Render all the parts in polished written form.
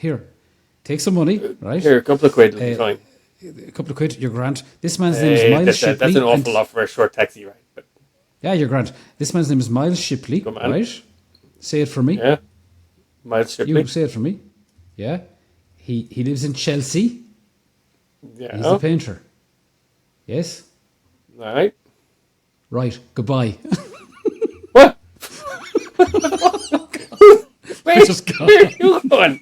here, take some money, right? Here, a couple of quid will be fine. A couple of quid, you're grand. This man's name is Miles Shipley. That's an awful lot for a short taxi ride. But yeah, you're grand. This man's name is Miles Shipley, right? Say it for me. Yeah, Miles Shipley. You say it for me. Yeah. He lives in Chelsea. Yeah. He's a painter. Yes? All right. Right, goodbye. What? Where are you going?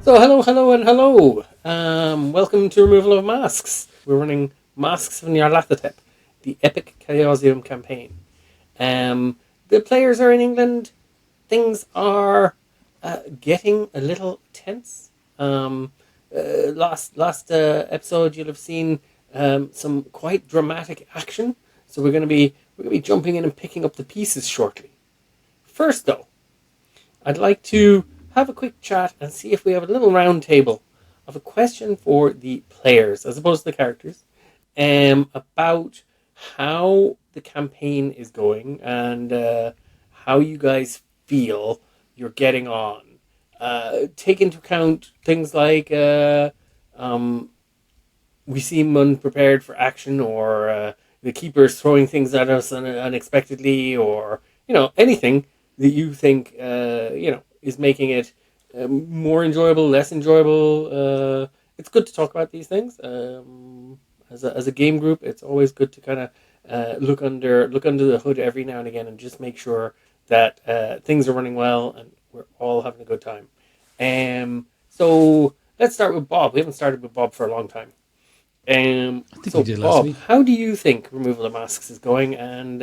So hello and hello. Welcome to Removal of Masks. We're running Masks of Nyarlathotep, the epic Chaosium campaign. The players are in England. Things are getting a little tense. Last episode you'll have seen some quite dramatic action. So we're going to be jumping in and picking up the pieces shortly. First though, I'd like to have a quick chat and see if we have a little round table of a question for the players, as opposed to the characters, about how the campaign is going and how you guys feel you're getting on. Take into account things like we seem unprepared for action, or the keepers throwing things at us unexpectedly, or anything that you think is making it more enjoyable, less enjoyable. It's good to talk about these things. As a game group, it's always good to kind of look under the hood every now and again and just make sure that things are running well and we're all having a good time. So let's start with Bob. We haven't started with Bob for a long time. I think we did last Bob, week. how do you think Removal of Masks is going, and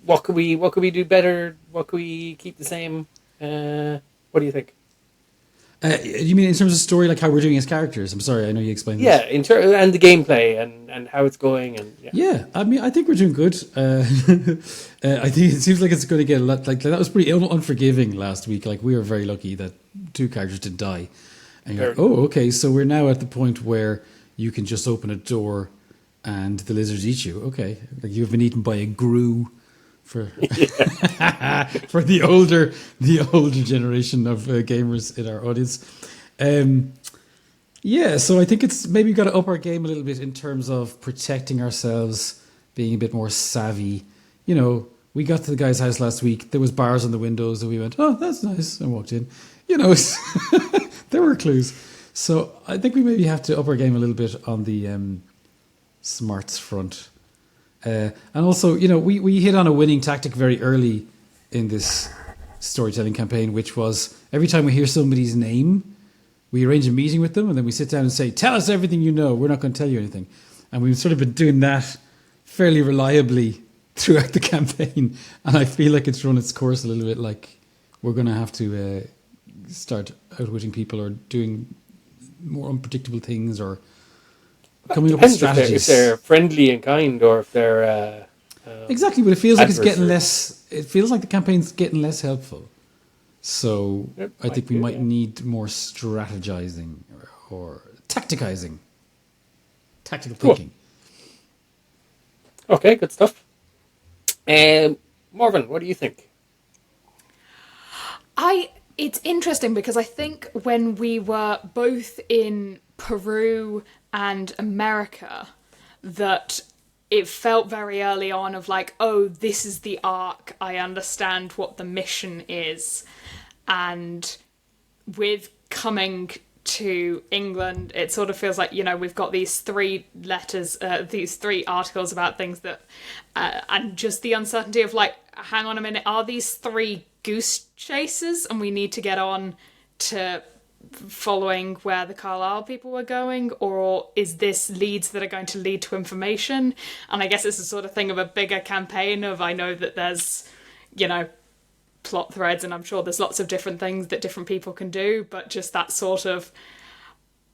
what could we do better? What could we keep the same? What do you think? You mean in terms of story, like how we're doing as characters? I'm sorry, I know you explained this. Yeah, and the gameplay and how it's going, and yeah. I mean, I think we're doing good. I think it seems like it's going to get a lot. Like that was pretty unforgiving last week. Like we were very lucky that 2 characters did die. And you're like, oh, okay, so we're now at the point where you can just open a door and the lizards eat you. Okay, like you've been eaten by a grue for for the older generation of gamers in our audience. So I think it's maybe got to up our game a little bit in terms of protecting ourselves, being a bit more savvy. We got to the guy's house last week. There was bars on the windows, and we went, "Oh, that's nice," and walked in. There were clues. So I think we maybe have to up our game a little bit on the smarts front. And also, we hit on a winning tactic very early in this storytelling campaign, which was every time we hear somebody's name, we arrange a meeting with them, and then we sit down and say, "Tell us everything you know. We're not going to tell you anything." And we've sort of been doing that fairly reliably throughout the campaign. And I feel like it's run its course a little bit. Like we're going to have to start outwitting people, or doing more unpredictable things, or coming up with strategies. If they're friendly and kind, or if they're exactly. But it feels like it's getting less. It feels like the campaign's getting less helpful. So I think we might need more strategizing or tacticizing, tactical thinking. Okay, good stuff. Morven, what do you think? It's interesting because I think when we were both in Peru and America, that it felt very early on of like, oh, this is the arc. I understand what the mission is. And with coming to England, it sort of feels like, we've got these 3 letters, these 3 articles about things that, and just the uncertainty of like, hang on a minute, are these 3 goose chases and we need to get on to following where the Carlisle people were going, or is this leads that are going to lead to information? And I guess it's a sort of thing of a bigger campaign of, I know that there's, plot threads, and I'm sure there's lots of different things that different people can do, but just that sort of,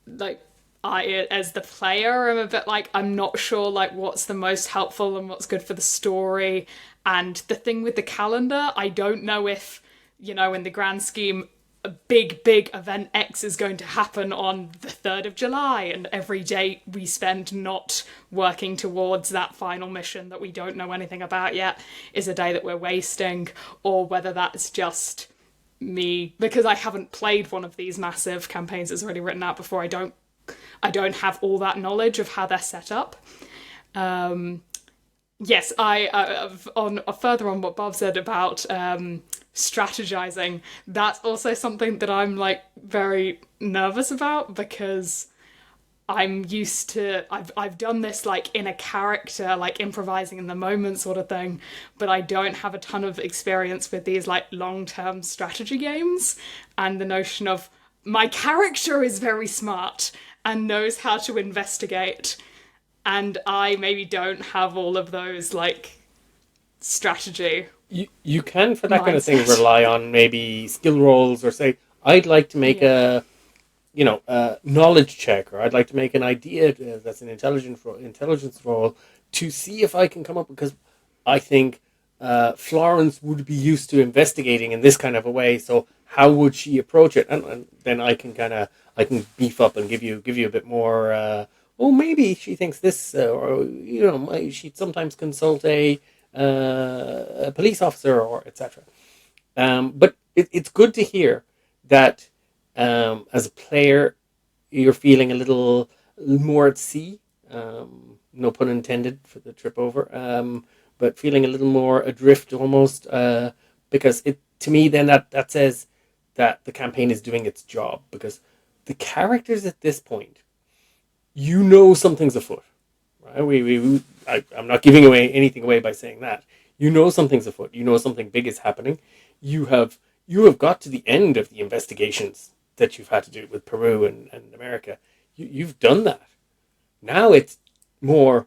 like, I, as the player, am a bit like, I'm not sure, like, what's the most helpful and what's good for the story. And the thing with the calendar, I don't know if, you know, in the grand scheme, a big event X is going to happen on the 3rd of July, and every day we spend not working towards that final mission that we don't know anything about yet is a day that we're wasting, or whether that's just me, because I haven't played one of these massive campaigns that's already written out before. I don't have all that knowledge of how they're set up. Yes, further on what Bob said about strategizing, that's also something that I'm like very nervous about, because I'm used to, I've done this like in a character, like improvising in the moment sort of thing, but I don't have a ton of experience with these like long-term strategy games, and the notion of my character is very smart and knows how to investigate, and I maybe don't have all of those like strategy. You can, for that kind of thing, rely on maybe skill rolls, or say, I'd like to make a knowledge check, or I'd like to make an idea that's an intelligence roll to see if I can come up, because I think Florence would be used to investigating in this kind of a way, so how would she approach it? And then I can beef up and give you a bit more. Maybe she thinks this, or she'd sometimes consult a police officer, or etc. But it's good to hear that as a player you're feeling a little more at sea. No pun intended for the trip over. But feeling a little more adrift almost, because to me then that says that the campaign is doing its job, because the characters at this point, something's afoot, right? I'm not giving anything away by saying that. Something's afoot. Something big is happening. You have got to the end of the investigations that you've had to do with Peru and America. You've done that. Now it's more,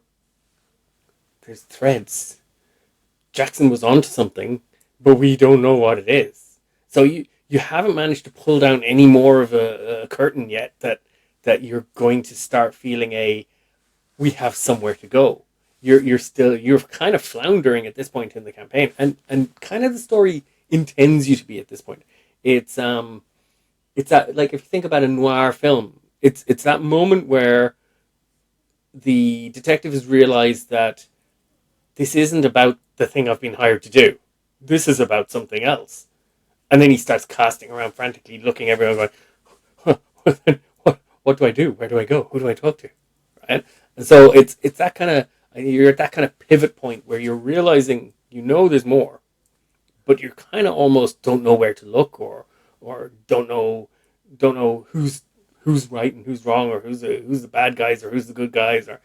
there's threads. Jackson was onto something, but we don't know what it is. So you haven't managed to pull down any more of a curtain yet that you're going to start feeling we have somewhere to go. You're kind of floundering at this point in the campaign, and kind of the story intends you to be at this point. It's that, like, if you think about a noir film, it's that moment where the detective has realized that this isn't about the thing I've been hired to do. This is about something else. And then he starts casting around frantically, looking everywhere, going, what do I do? Where do I go? Who do I talk to? Right? And so it's that kind of, you're at that kind of pivot point where you're realizing, there's more, but you kind of almost don't know where to look, or don't know who's right and who's wrong, or who's the bad guys or who's the good guys, or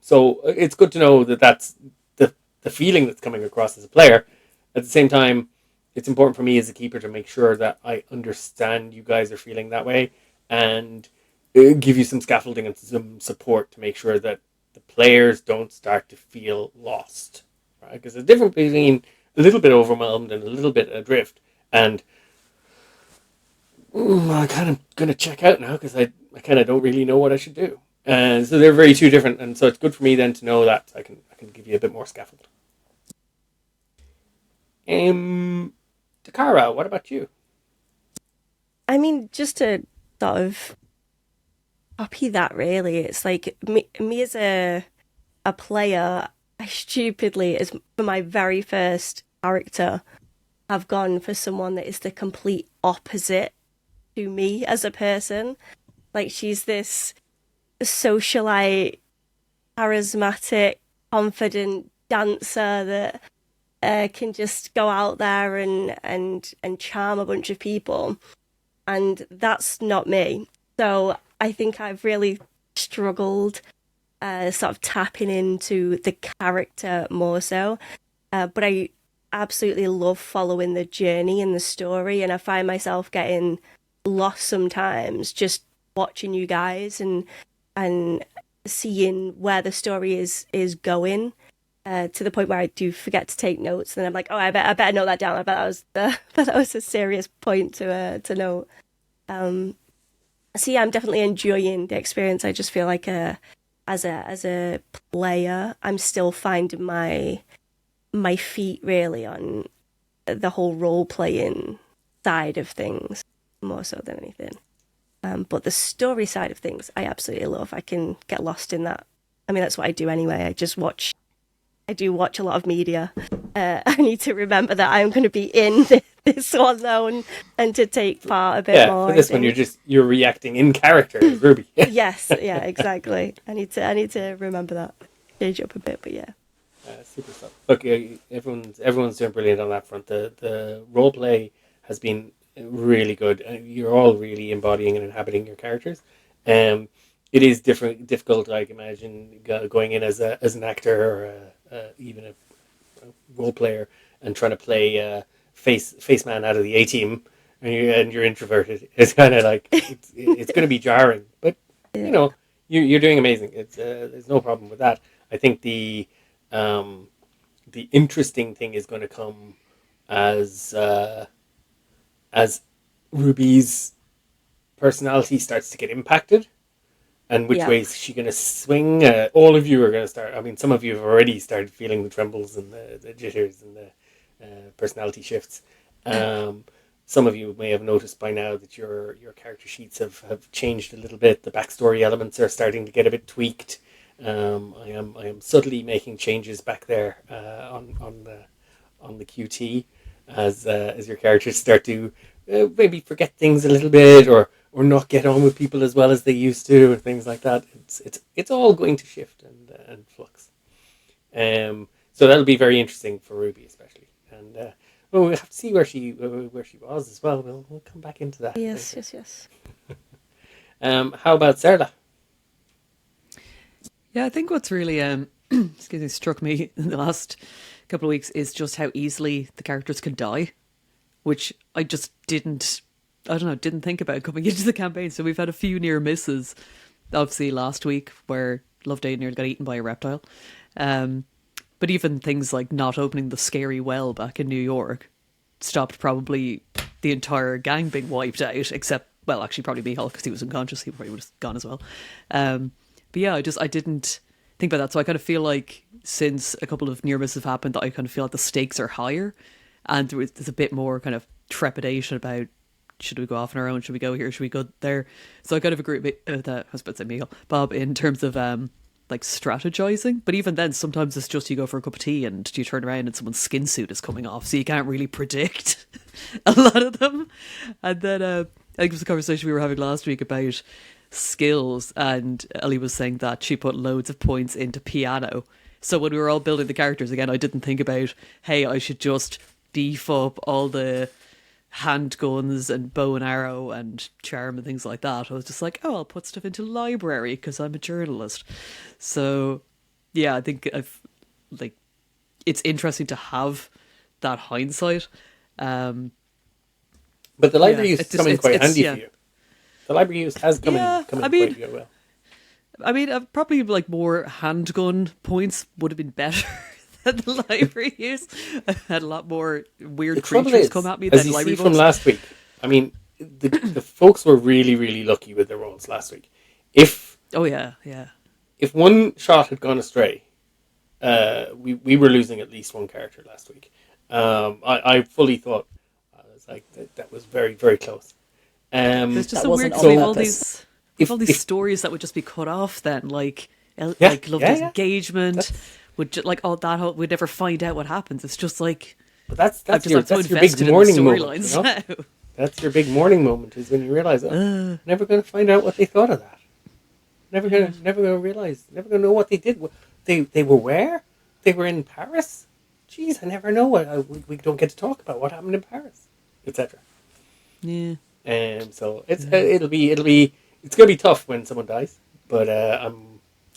so it's good to know that that's the feeling that's coming across as a player. At the same time, it's important for me as a keeper to make sure that I understand you guys are feeling that way, and give you some scaffolding and some support to make sure that the players don't start to feel lost, right? Because there's a difference between a little bit overwhelmed and a little bit adrift, and I'm kind of going to check out now because I kind of don't really know what I should do. And so they're very two different, and so it's good for me then to know that I can give you a bit more scaffold. Dakara, what about you? I mean, just to sort of copy that, really, it's like me as a player, I stupidly, as for my very first character, have gone for someone that is the complete opposite to me as a person. Like, she's this socialite, charismatic, confident dancer that can just go out there and charm a bunch of people, and that's not me. So I think I've really struggled sort of tapping into the character more so, but I absolutely love following the journey and the story, and I find myself getting lost sometimes just watching you guys and seeing where the story is going. to the point where I do forget to take notes, and I'm like, oh, I better note that down. I bet that was a serious point to note. So yeah, I'm definitely enjoying the experience. I just feel like as a player, I'm still finding my feet really on the whole role playing side of things more so than anything. But the story side of things, I absolutely love. I can get lost in that. I mean, that's what I do anyway. I do watch a lot of media. I need to remember that I'm going to be in this one zone and to take part a bit more. For this one, you're reacting in character as Ruby. Yes, yeah, exactly. I need to remember that. Change it up a bit, but yeah. Super stuff. Look, everyone's doing brilliant on that front. The role play has been really good. You're all really embodying and inhabiting your characters. It is difficult. I imagine going in as an actor or even a role player and trying to play face man out of the A team, and you're introverted. It's kind of like it's going to be jarring, but you're doing amazing. It's there's no problem with that. I think the interesting thing is going to come as Ruby's personality starts to get impacted, and which way is she going to swing. All of you are going to start. I mean, some of you have already started feeling the trembles and the jitters and the personality shifts. Some of you may have noticed by now that your character sheets have changed a little bit. The backstory elements are starting to get a bit tweaked. I am subtly making changes back there on the QT as your characters start to maybe forget things a little bit or not get on with people as well as they used to, or things like that. It's all going to shift and flux. So that'll be very interesting for Ruby especially, and we'll have to see where she was as well. We'll come back into that. Yes. How about Saorla? Yeah, I think what's really struck me in the last couple of weeks is just how easily the characters can die, which I just didn't think about coming into the campaign. So we've had a few near misses, obviously last week where Loveday nearly got eaten by a reptile. But even things like not opening the scary well back in New York stopped probably the entire gang being wiped out, except, well, actually probably Micheál, because he was unconscious. He probably would have gone as well. But yeah, I didn't think about that. So I kind of feel like since a couple of near misses have happened, that I kind of feel like the stakes are higher, and there's a bit more kind of trepidation about, should we go off on our own? Should we go here? Should we go there? So I kind of agree with that. I was about to say Micheál, Bob, in terms of like strategizing. But even then, sometimes it's just you go for a cup of tea and you turn around and someone's skin suit is coming off, so you can't really predict a lot of them. And then I think it was a conversation we were having last week about skills, and Ellie was saying that she put loads of points into piano. So when we were all building the characters again, I didn't think about, hey, I should just beef up all the handguns and bow and arrow and charm and things like that. I was just like, oh, I'll put stuff into library because I'm a journalist. So yeah, I think it's interesting to have that hindsight. But the library use is coming quite handy for you. The library use has come in quite well. I mean, probably like more handgun points would have been better than the library use. I've had a lot more weird creatures come at me than library books. From last week, I mean, the folks were really, really lucky with their rolls last week. If one shot had gone astray, we were losing at least one character last week. I fully thought, I was like, that was very, very close. There's just a weird thing with all these stories that would just be cut off then, like Loveday's engagement, would just, like all that we'd never find out what happens. It's just like, but that's your big morning moment. You know? That's your big morning moment, is when you realise, never going to find out what they thought of that. Never going to realize, never going to know what they did. They were where? They were in Paris. Jeez, I never know what we don't get to talk about what happened in Paris, etc. Yeah. So it's it'll be gonna be tough when someone dies, but I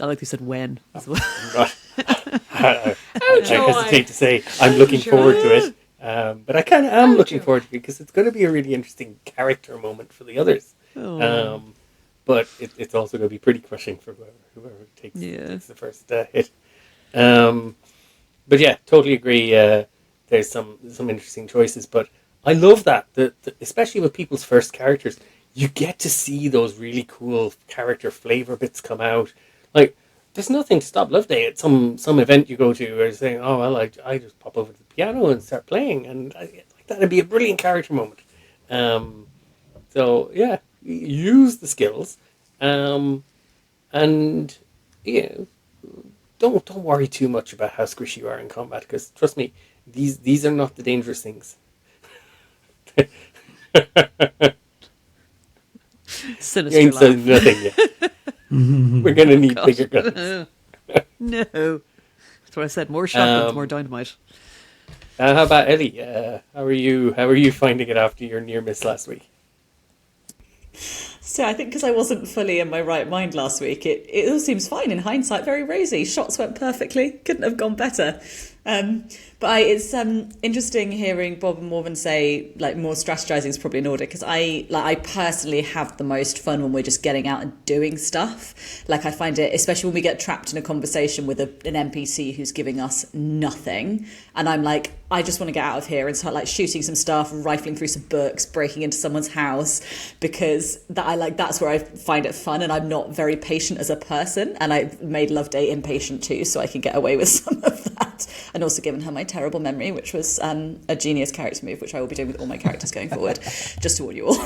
like they said when as well. I hesitate to say I'm looking forward to it, but I kind of am looking forward to it because it's going to be a really interesting character moment for the others. But it's also going to be pretty crushing for whoever takes the first hit. But yeah, totally agree. There's some interesting choices, but I love that, especially with people's first characters, you get to see those really cool character flavor bits come out. Like, there's nothing to stop Loveday at some event you go to where you're saying, oh, well, I just pop over to the piano and start playing, and that'd be a brilliant character moment. So, yeah, use the skills, and, don't worry too much about how squishy you are in combat, because, trust me, these are not the dangerous things. Sinister You ain't laugh. said nothing yet. We're going to need bigger guns. No. That's what I said. More shotguns, more dynamite. How about Ellie? How are you finding it after your near miss last week? So I think because I wasn't fully in my right mind last week, it all seems fine in hindsight, very rosy. Shots went perfectly, couldn't have gone better. But it's interesting hearing Bob and Morven say like more strategizing is probably in order, because I personally have the most fun when we're just getting out and doing stuff. Like I find it, especially when we get trapped in a conversation with an NPC who's giving us nothing, and I'm like, I just want to get out of here and start like shooting some stuff, rifling through some books, breaking into someone's house, because that's where I find it fun, and I'm not very patient as a person, and I made Loveday impatient too, so I can get away with some of that. And also given her my terrible memory, which was a genius character move, which I will be doing with all my characters going forward, just to warn you all.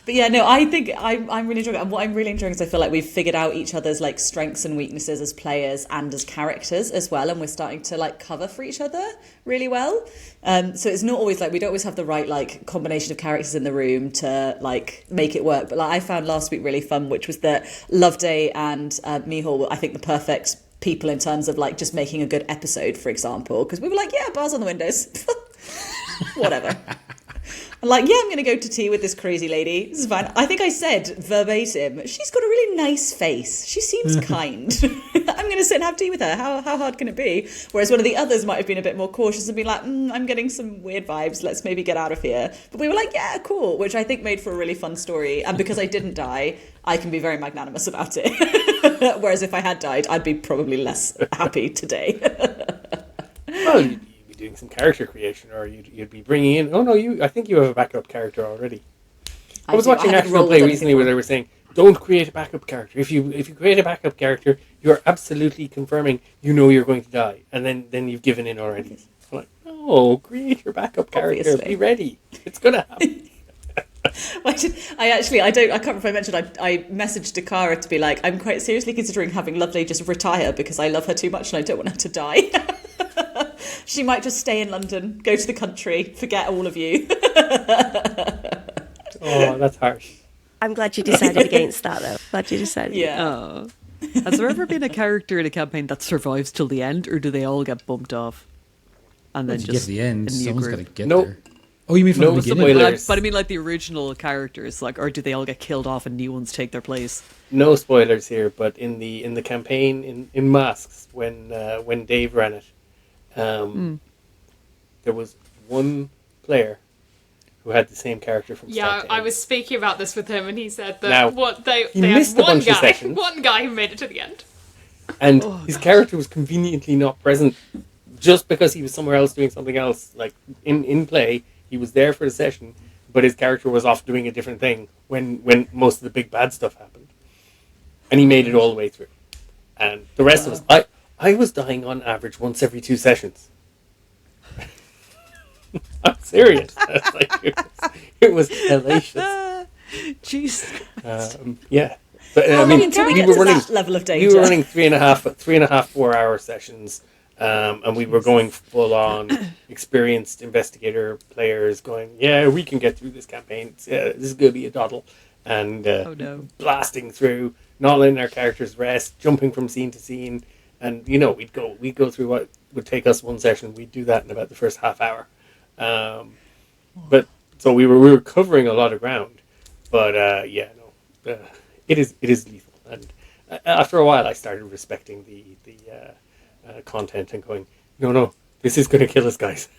But yeah, no, I think I'm really enjoying it. And what I'm really enjoying is I feel like we've figured out each other's like strengths and weaknesses as players and as characters as well, and we're starting to like cover for each other really well. So it's not always like, we don't always have the right like combination of characters in the room to like make it work. But like I found last week really fun, which was that Loveday and Micheál were, I think, the perfect people in terms of like just making a good episode, for example, because we were like, yeah, bars on the windows. Whatever. I'm like, yeah, I'm going to go to tea with this crazy lady. This is fine. I think I said verbatim, she's got a really nice face. She seems kind. I'm going to sit and have tea with her. How hard can it be? Whereas one of the others might have been a bit more cautious and been like, I'm getting some weird vibes. Let's maybe get out of here. But we were like, yeah, cool, which I think made for a really fun story. And because I didn't die, I can be very magnanimous about it. Whereas if I had died, I'd be probably less happy today. Well, you'd be doing some character creation, or you'd be bringing in. Oh no, I think you have a backup character already. I was watching Actual Play recently where they were saying, don't create a backup character. If you create a backup character, you're absolutely confirming you're going to die, and then you've given in already. I'm like, no, create your backup character. Obviously. Be ready. It's gonna happen. I can't remember if I mentioned, I messaged Dakara to be like, I'm quite seriously considering having Loveday just retire because I love her too much and I don't want her to die. She might just stay in London, go to the country, forget all of you. Oh, that's harsh. I'm glad you decided against that, though. Glad you decided. Yeah. Oh. Has there ever been a character in a campaign that survives till the end, or do they all get bumped off? And then Once you just get to the end, a new someone's got group? to get Nope. there. Oh, you mean from No the beginning? spoilers. But I mean, like the original characters, like, or do they all get killed off and new ones take their place? No spoilers here, but in the campaign in Masks, when Dave ran it, there was one player who had the same character from start Yeah, to I end. was speaking about this with him, and he said that Now, they he had missed a one bunch of guy, sessions. one guy who made it to the end. And his character was conveniently not present just because he was somewhere else doing something else. Like in play, he was there for the session, but his character was off doing a different thing when most of the big bad stuff happened. And he made it all the way through. And the rest of us, I was dying on average once every 2 sessions. I'm serious. It was hellacious. Jeez. Yeah. But, How long until we get to that level of danger? We were running 3.5 4-hour sessions, and we were going full on experienced investigator players going, yeah, we can get through this campaign. This is going to be a doddle. And Oh no. blasting through, not letting our characters rest, jumping from scene to scene. And, we'd go through what would take us one session. We'd do that in about the first half hour. But so we were covering a lot of ground. But, it is lethal. And after a while, I started respecting the content and going, no, this is going to kill us, guys.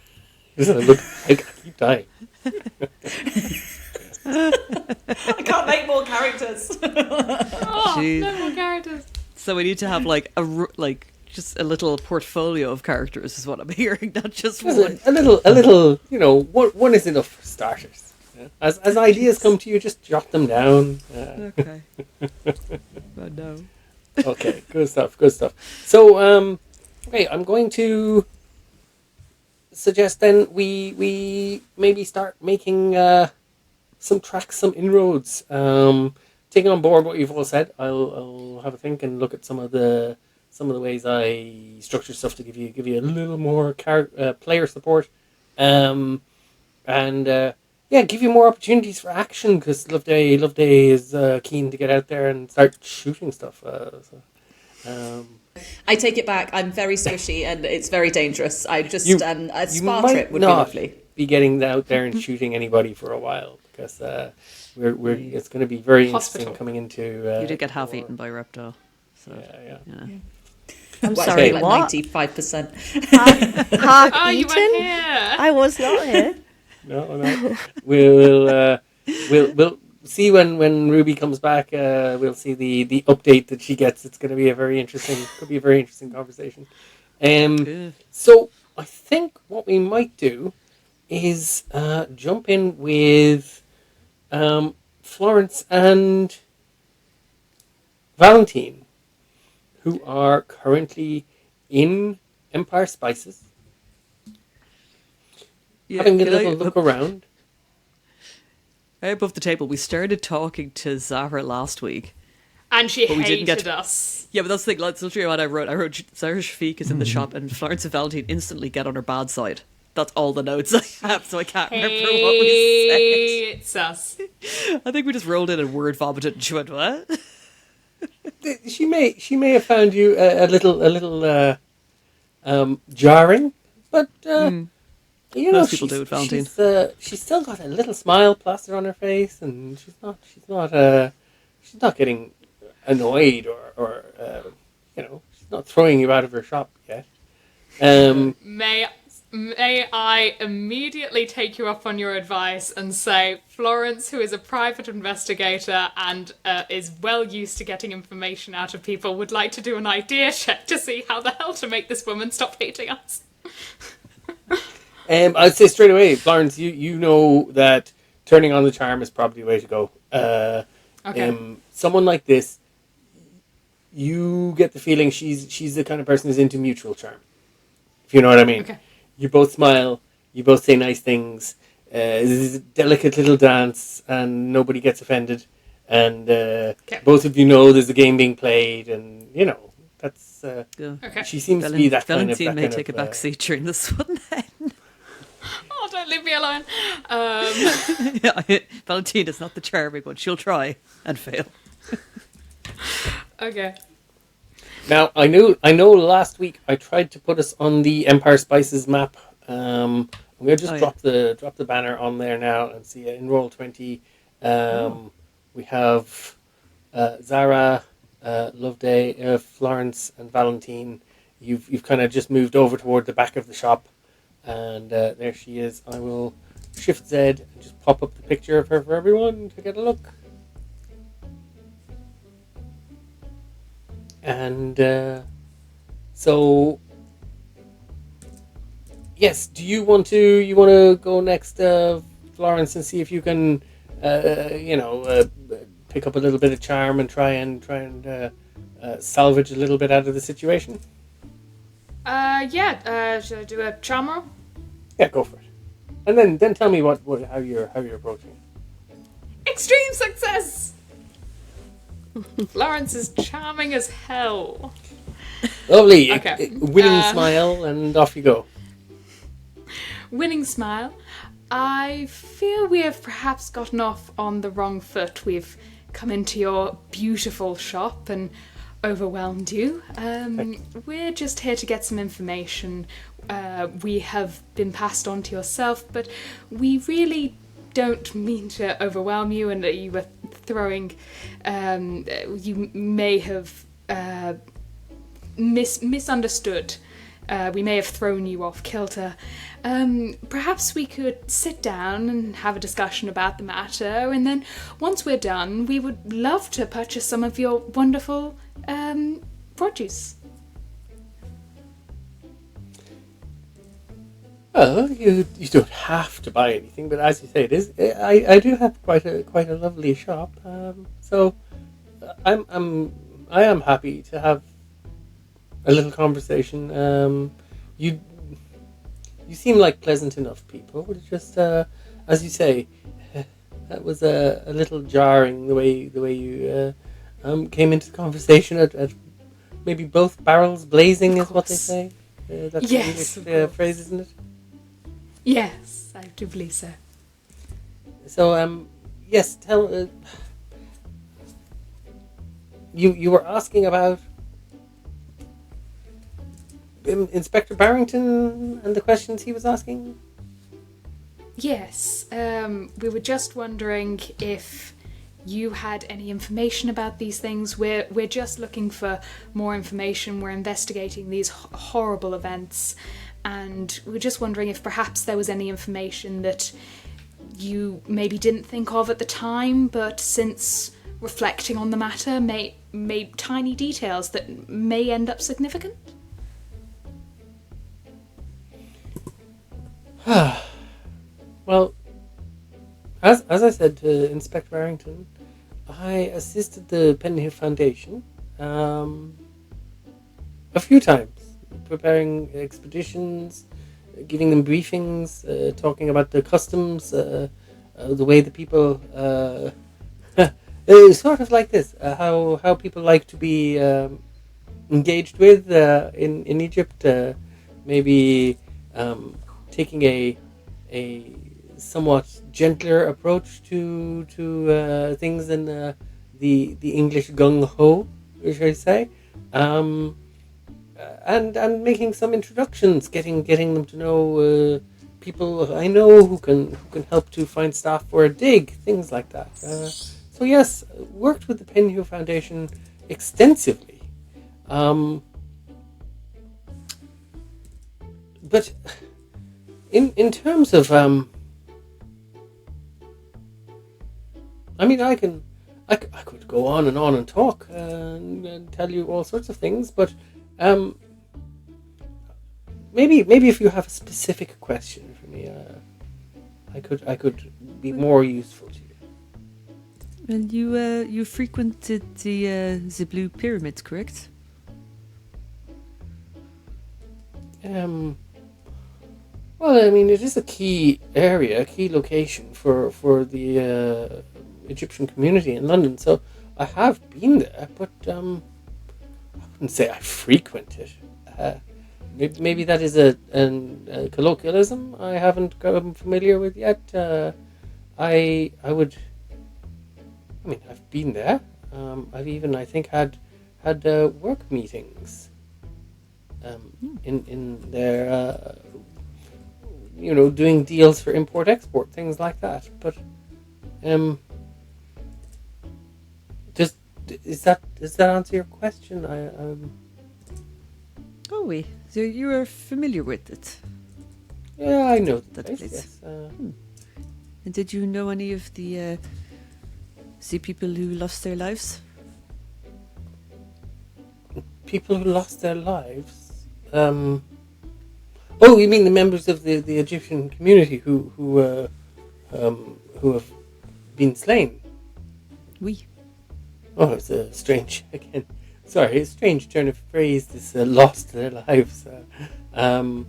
I keep dying. I can't make more characters. Oh, Jeez. no more characters. So we need to have like just a little portfolio of characters is what I'm hearing, not just one. A little, one is enough for starters. Yeah? As ideas come to you, just jot them down. Okay. Oh, no. Okay, good stuff. So, okay, I'm going to suggest then we maybe start making some tracks, some inroads. Taking on board what you've all said, I'll have a think and look at some of the ways I structure stuff to give you a little more player support, and give you more opportunities for action, because Loveday is keen to get out there and start shooting stuff. I take it back. I'm very squishy and it's very dangerous. I just a spa trip would be lovely. Be getting out there and shooting anybody for a while, because we're it's going to be very interesting coming into. You did get half eaten by reptile. So, yeah. I'm sorry, like what? 95%. Half Oh, you eaten? weren't here. I was not here. No. We'll see when Ruby comes back. We'll see the update that she gets. It's going to be a very interesting conversation. So I think what we might do is jump in with Florence and Valentine, who are currently in Empire Spices, having a little look around. Above the table, we started talking to Zahra last week. And she But we didn't hated get- us. Yeah, but that's the thing. That's literally what I wrote. I wrote Zahra Shafik is in the shop and Florence and Valentine instantly get on her bad side. That's all the notes I have, so I can't remember what we Hates us. said. I think we just rolled in and word vomited and she went, what? She may have found you a little jarring, but Most people do with Valentine. she's still got a little smile plastered on her face, and she's not getting annoyed or she's not throwing you out of her shop yet. May I immediately take you up on your advice and say Florence, who is a private investigator and is well used to getting information out of people, would like to do an idea check to see how the hell to make this woman stop hating us. I'd say straight away, Florence, you know that turning on the charm is probably the way to go. Okay. Someone like this, you get the feeling she's the kind of person who's into mutual charm, if you know what I mean. Okay. You both smile, you both say nice things. This is a delicate little dance, and nobody gets offended. And both of you know there's a game being played, and that's. Okay. She seems to be that kind of. Valentine may take a back seat during this one then. Oh, don't leave me alone. Yeah, Valentine is not the charming one. She'll try and fail. Okay. Now, I know last week I tried to put us on the Empire Spices map. I'm going to just drop the banner on there now and see in Roll20. We have Zahra, Loveday, Florence and Valentine. You've kind of just moved over toward the back of the shop, and there she is. I will Shift Z and just pop up the picture of her for everyone to get a look. And so, yes. Do you want to go next, Florence, and see if you can, pick up a little bit of charm and try and salvage a little bit out of the situation? Yeah. Should I do a charm roll? Yeah, go for it. And then tell me how you're approaching it. Extreme success. Florence is charming as hell. Lovely. Okay. Winning smile, and off you go. Winning smile. I fear we have perhaps gotten off on the wrong foot. We've come into your beautiful shop and overwhelmed you. We're just here to get some information. We have been passed on to yourself, but we really don't mean to overwhelm you, and that you were throwing. You may have misunderstood. We may have thrown you off kilter. Perhaps we could sit down and have a discussion about the matter, and then once we're done, we would love to purchase some of your wonderful produce. Well, you don't have to buy anything, but as you say, it is. I do have quite a lovely shop. So I am happy to have a little conversation. You seem like pleasant enough people. It's just as you say, that was a little jarring the way you came into the conversation at maybe both barrels blazing is what they say. That's Yes, the English phrase, isn't it? Yes, I do believe so. So yes, tell. You were asking about Inspector Barrington and the questions he was asking? Yes, we were just wondering if you had any information about these things. We're just looking for more information. We're investigating these horrible events, and we're just wondering if perhaps there was any information that you maybe didn't think of at the time, but since reflecting on the matter, made tiny details that may end up significant. Well, as I said to Inspector Barrington, I assisted the Penhill Foundation a few times, preparing expeditions, giving them briefings, talking about the customs, the way the people, sort of like this, how people like to be engaged with in Egypt, maybe taking a somewhat gentler approach to things than the English gung ho, should I say, and making some introductions, getting them to know people I know who can help to find staff for a dig, things like that. So yes, worked with the Penhill Foundation extensively, but in terms of I mean, I could go on and talk and tell you all sorts of things, but maybe if you have a specific question for me, I could be more useful to you. And you frequented the Blue Pyramids, correct? Well, I mean, it is a key area, a key location for the Egyptian community in London. So I have been there, but I wouldn't say I frequent it. Maybe that is a colloquialism I haven't gotten familiar with yet. I would. I mean, I've been there. I've even, I think, had work meetings in their. Doing deals for import-export, things like that. But does that answer your question? Oh, we. So you are familiar with it? Yeah, I know That place. place. Yes. And did you know any of the people who lost their lives? People who lost their lives. Oh, you mean the members of the Egyptian community who have been slain? Oui. Oh, it's a strange again. Sorry, it's a strange turn of phrase. This lost their lives. Well,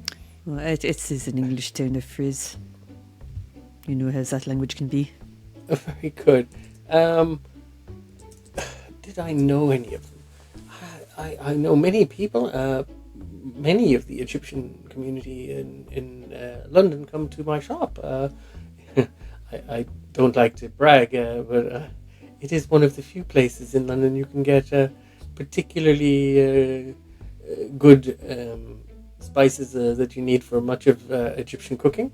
it is an English turn of phrase. You know how that language can be. Very good. Did I know any of them? I know many people. Many of the Egyptian community in London come to my shop. I don't like to brag, but it is one of the few places in London you can get particularly good spices that you need for much of Egyptian cooking.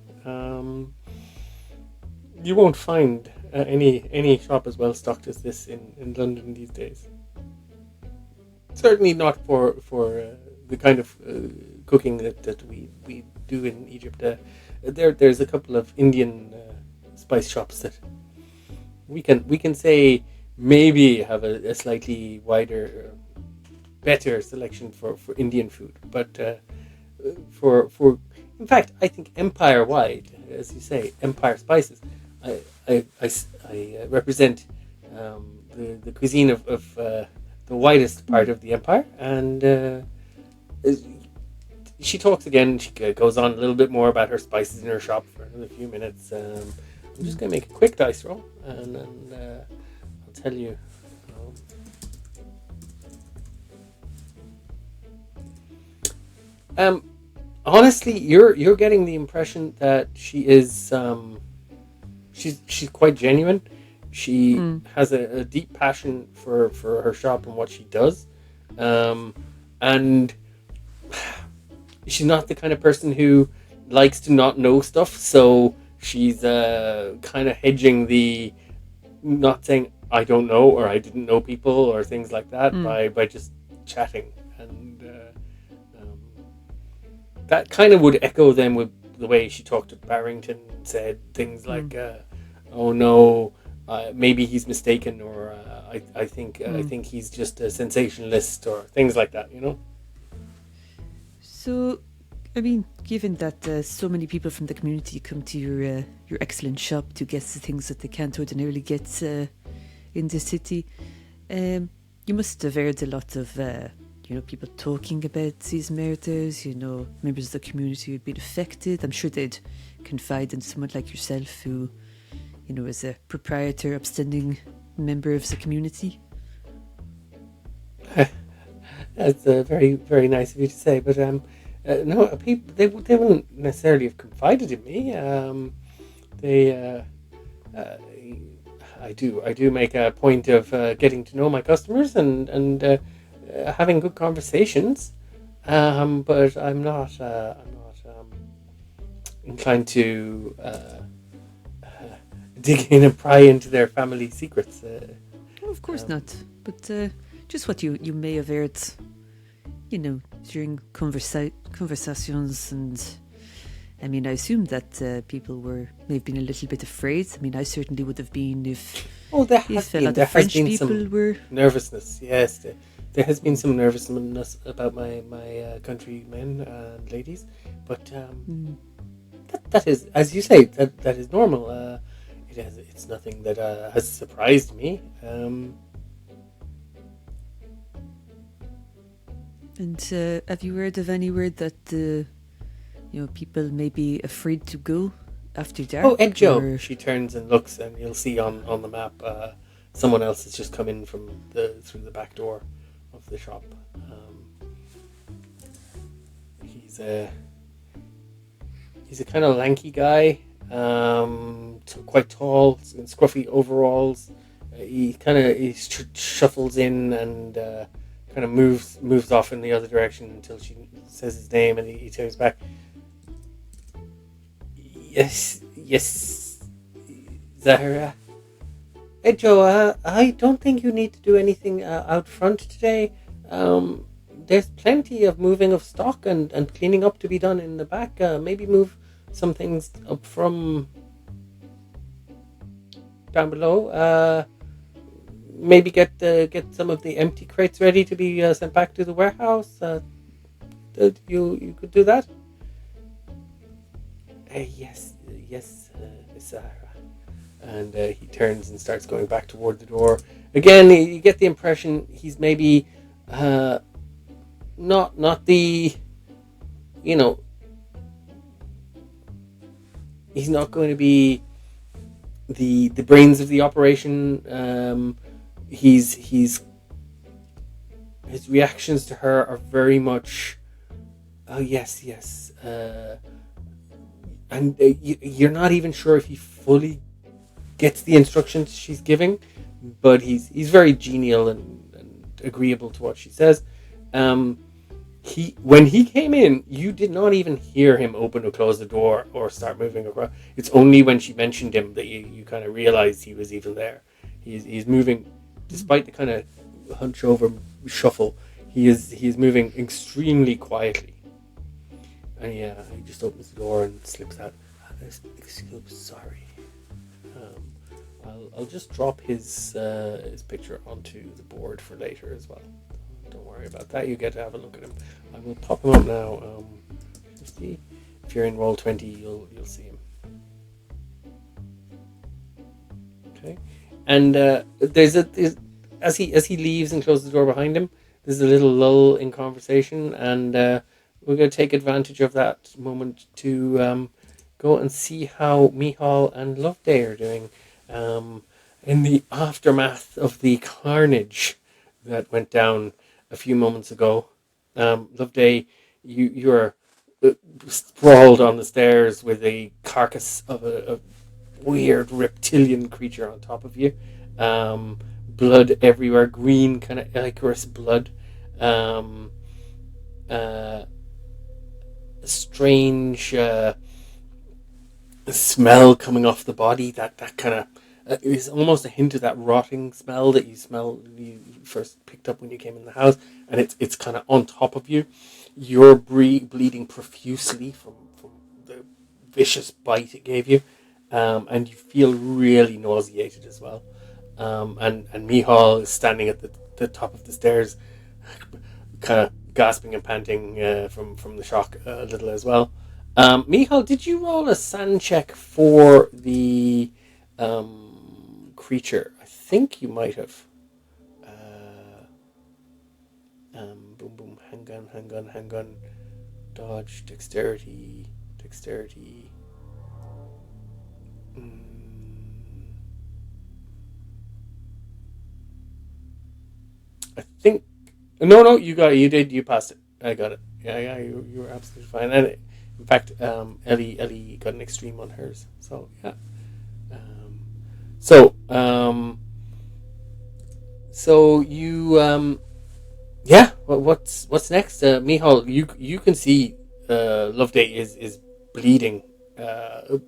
You won't find any shop as well stocked as this in London these days. Certainly not for the kind of cooking that we do in Egypt. There's a couple of Indian spice shops that we can say maybe have a slightly wider, better selection for Indian food, but for In fact, I think empire-wide, as you say, Empire Spices. I represent the cuisine of the widest part of the empire, and she talks again. She goes on a little bit more about her spices in her shop for another few minutes. I'm just going to make a quick dice roll, and I'll tell you. Honestly, you're getting the impression that she is she's quite genuine. She has a deep passion for her shop and what she does, and she's not the kind of person who likes to not know stuff. So she's kind of hedging the not saying I don't know or I didn't know people or things like that by just chatting, and that kind of would echo then with the way she talked to Barrington, said things like, "Oh no, maybe he's mistaken," or I think he's just a sensationalist," or things like that. So, I mean, given that so many people from the community come to your excellent shop to get the things that they can't ordinarily get in the city, you must have heard a lot of people talking about these murders, members of the community who'd been affected. I'm sure they'd confide in someone like yourself who, is a proprietor, upstanding member of the community. That's very, very nice of you to say, but no, people they wouldn't necessarily have confided in me. I do make a point of getting to know my customers and having good conversations, but I'm not inclined to dig in and pry into their family secrets. Of course not, but just what you may have heard, during conversations, and I mean, I assume that people may have been a little bit afraid. I mean, I certainly would have been if a lot of French people were nervousness. Yes, there has been some nervousness about my countrymen and ladies, but that is, as you say, that is normal. It's nothing that has surprised me. And have you heard of anywhere that people may be afraid to go after dark? Oh, Ed Joe. She turns and looks, and you'll see on the map someone else has just come in through the back door of the shop. He's a kind of lanky guy, quite tall, in scruffy overalls. He shuffles in and kind of moves off in the other direction until she says his name, and he turns back. Yes, Zahra. Hey Joe, I don't think you need to do anything out front today. There's plenty of moving of stock and cleaning up to be done in the back. Maybe move some things up from down below. Maybe get some of the empty crates ready to be sent back to the warehouse. You could do that. Yes, Miss Zahra. And he turns and starts going back toward the door. Again, you get the impression he's maybe not the, he's not going to be the brains of the operation. His reactions to her are very much, oh yes, and you're not even sure if he fully gets the instructions she's giving, but he's very genial and agreeable to what she says. When he came in, you did not even hear him open or close the door or start moving across. It's only when she mentioned him that you kind of realized he was even there. He's moving, despite the kind of hunch over shuffle. He is moving extremely quietly. And he just opens the door and slips out. Excuse, sorry. I'll just drop his picture onto the board for later as well. Don't worry about that. You get to have a look at him. I will pop him up now. if you're in Roll20, you'll see him. Okay, and there's as he leaves and closes the door behind him, there's a little lull in conversation, and we're going to take advantage of that moment to go and see how Micheál and Loveday are doing in the aftermath of the carnage that went down a few moments ago. Loveday, you're sprawled on the stairs with a carcass of a weird reptilian creature on top of you. Blood everywhere, green kind of ichorous blood. Strange smell coming off the body. That kind of is almost a hint of that rotting smell that you first picked up when you came in the house, and it's kind of on top of you. You're bleeding profusely from the vicious bite it gave you, and you feel really nauseated as well. And Micheál is standing at the top of the stairs, kind of gasping and panting from the shock a little as well. Micheál, did you roll a sand check for the creature? I think you might have. Boom, boom, hang on. Dodge, dexterity. I think. No, you got it. You did. You passed it. I got it. Yeah, you were absolutely fine. And in fact, Ellie got an extreme on hers. So yeah. So you yeah. Well, what's next, Micheál? You can see Loveday is bleeding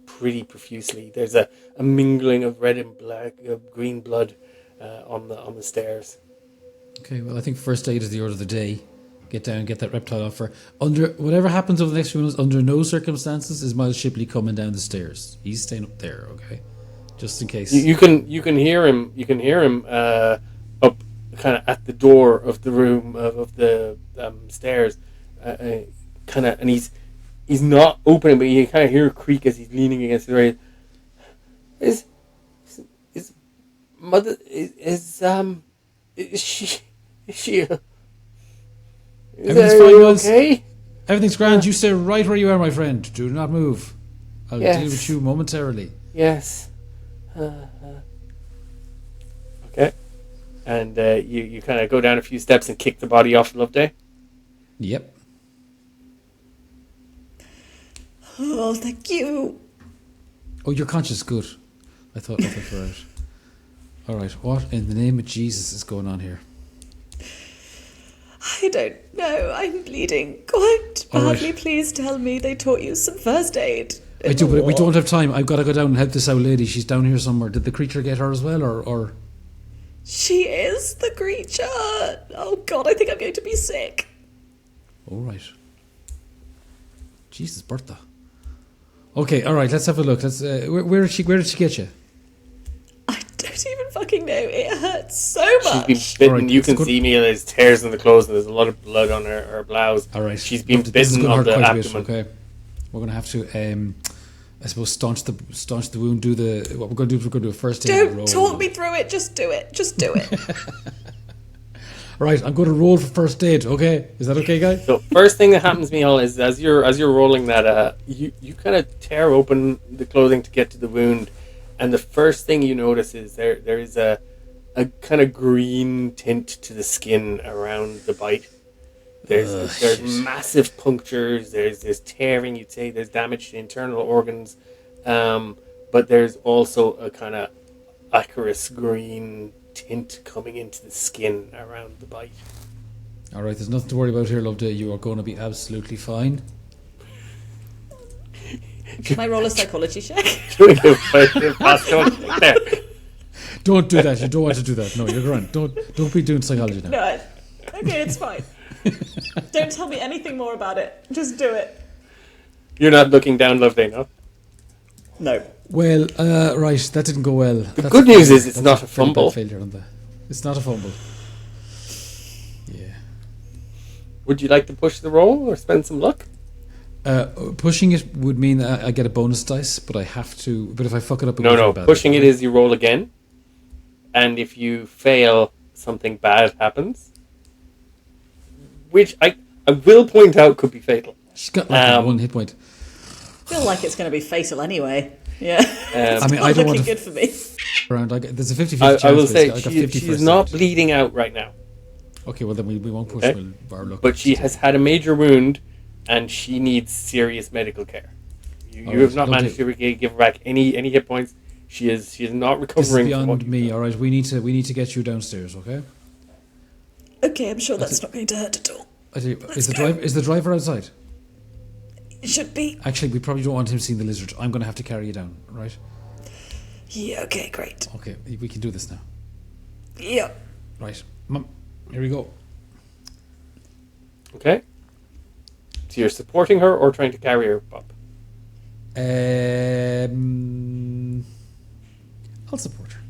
pretty profusely. There's a mingling of red and black, green blood on the stairs. Okay, well, I think first aid is the order of the day. Get down and get that reptile off her. Under whatever happens over the next few minutes, under no circumstances is Miles Shipley coming down the stairs. He's staying up there, okay? Just in case. You can hear him. You can hear him up kind of at the door of the room of the stairs, kind of, and he's not opening, but you kind of hear a creak as he's leaning against the rail. Is mother is she everything's fine, Miles. Okay? Everything's grand. You stay right where you are, my friend. Do not move. I'll deal with you momentarily. Yes. Okay. And you kind of go down a few steps and kick the body off Loveday. Yep. Oh, thank you. Oh, you're conscious. Good. I thought you were out. All right. What in the name of Jesus is going on here? I don't know. I'm bleeding quite badly. Right. Please tell me they taught you some first aid. I do, but we don't have time. I've got to go down and help this old lady. She's down here somewhere. Did the creature get her as well, or? She is the creature. Oh God, I think I'm going to be sick. All right. Jesus, Bertha. Okay, all right. Let's have a look. Let's. Where did she get you? I don't even fucking know. It hurts so much. She's been bitten. Right, you can good. see me. There's tears in the clothes, and there's a lot of blood on her blouse. All right. She's been This is bitten gonna on hurt the quite a bit, abdomen. okay. We're going to have to, I suppose, staunch the wound. Do the what we're going to do is we're going to do a first aid roll. Don't talk me through it. Just do it. Just do it. Right, I'm going to roll for first aid. Okay, is that okay, guys? So first thing that happens, Micheál, is as you're rolling that, you kind of tear open the clothing to get to the wound, and the first thing you notice is there is a kind of green tint to the skin around the bite. There's massive punctures. There's tearing. You'd say there's damage to internal organs, but there's also a kind of ichorous green tint coming into the skin around the bite. All right, there's nothing to worry about here, Loveday. You are going to be absolutely fine. Can I roll a psychology check? There. Don't do that. You don't want to do that. No, you're grand. Don't be doing psychology now. No. Okay, it's fine. Don't tell me anything more about it. Just do it. You're not looking down, Loveday, no? No. Well, right, that didn't go well. The good news is it's not a fumble. Failure on that. It's not a fumble. Yeah. Would you like to push the roll or spend some luck? Pushing it would mean I get a bonus dice, but I have to. But if I fuck it up, No. Pushing it is you roll again, and if you fail, something bad happens, which I will point out could be fatal. She's got like 1 hit point. I feel like it's going to be fatal anyway. Yeah. I mean, I don't want to. Good for me. Around, there's a 50-50 chance. I will say I got 50 she's not bleeding out right now. Okay, well then we won't push. Okay. Our luck. But she has had a major wound, and she needs serious medical care. You have not managed to give her back any hit points. She is not recovering. This is beyond me. All right, we need to get you downstairs. Okay. Okay, I'm sure that's not going to hurt at all. Is the driver outside? It should be. Actually, we probably don't want him seeing the lizard. I'm going to have to carry you down. Right. Yeah. Okay. Great. Okay, we can do this now. Yeah. Right, Mum. Here we go. Okay. So you're supporting her or trying to carry her, Bob? I'll support her.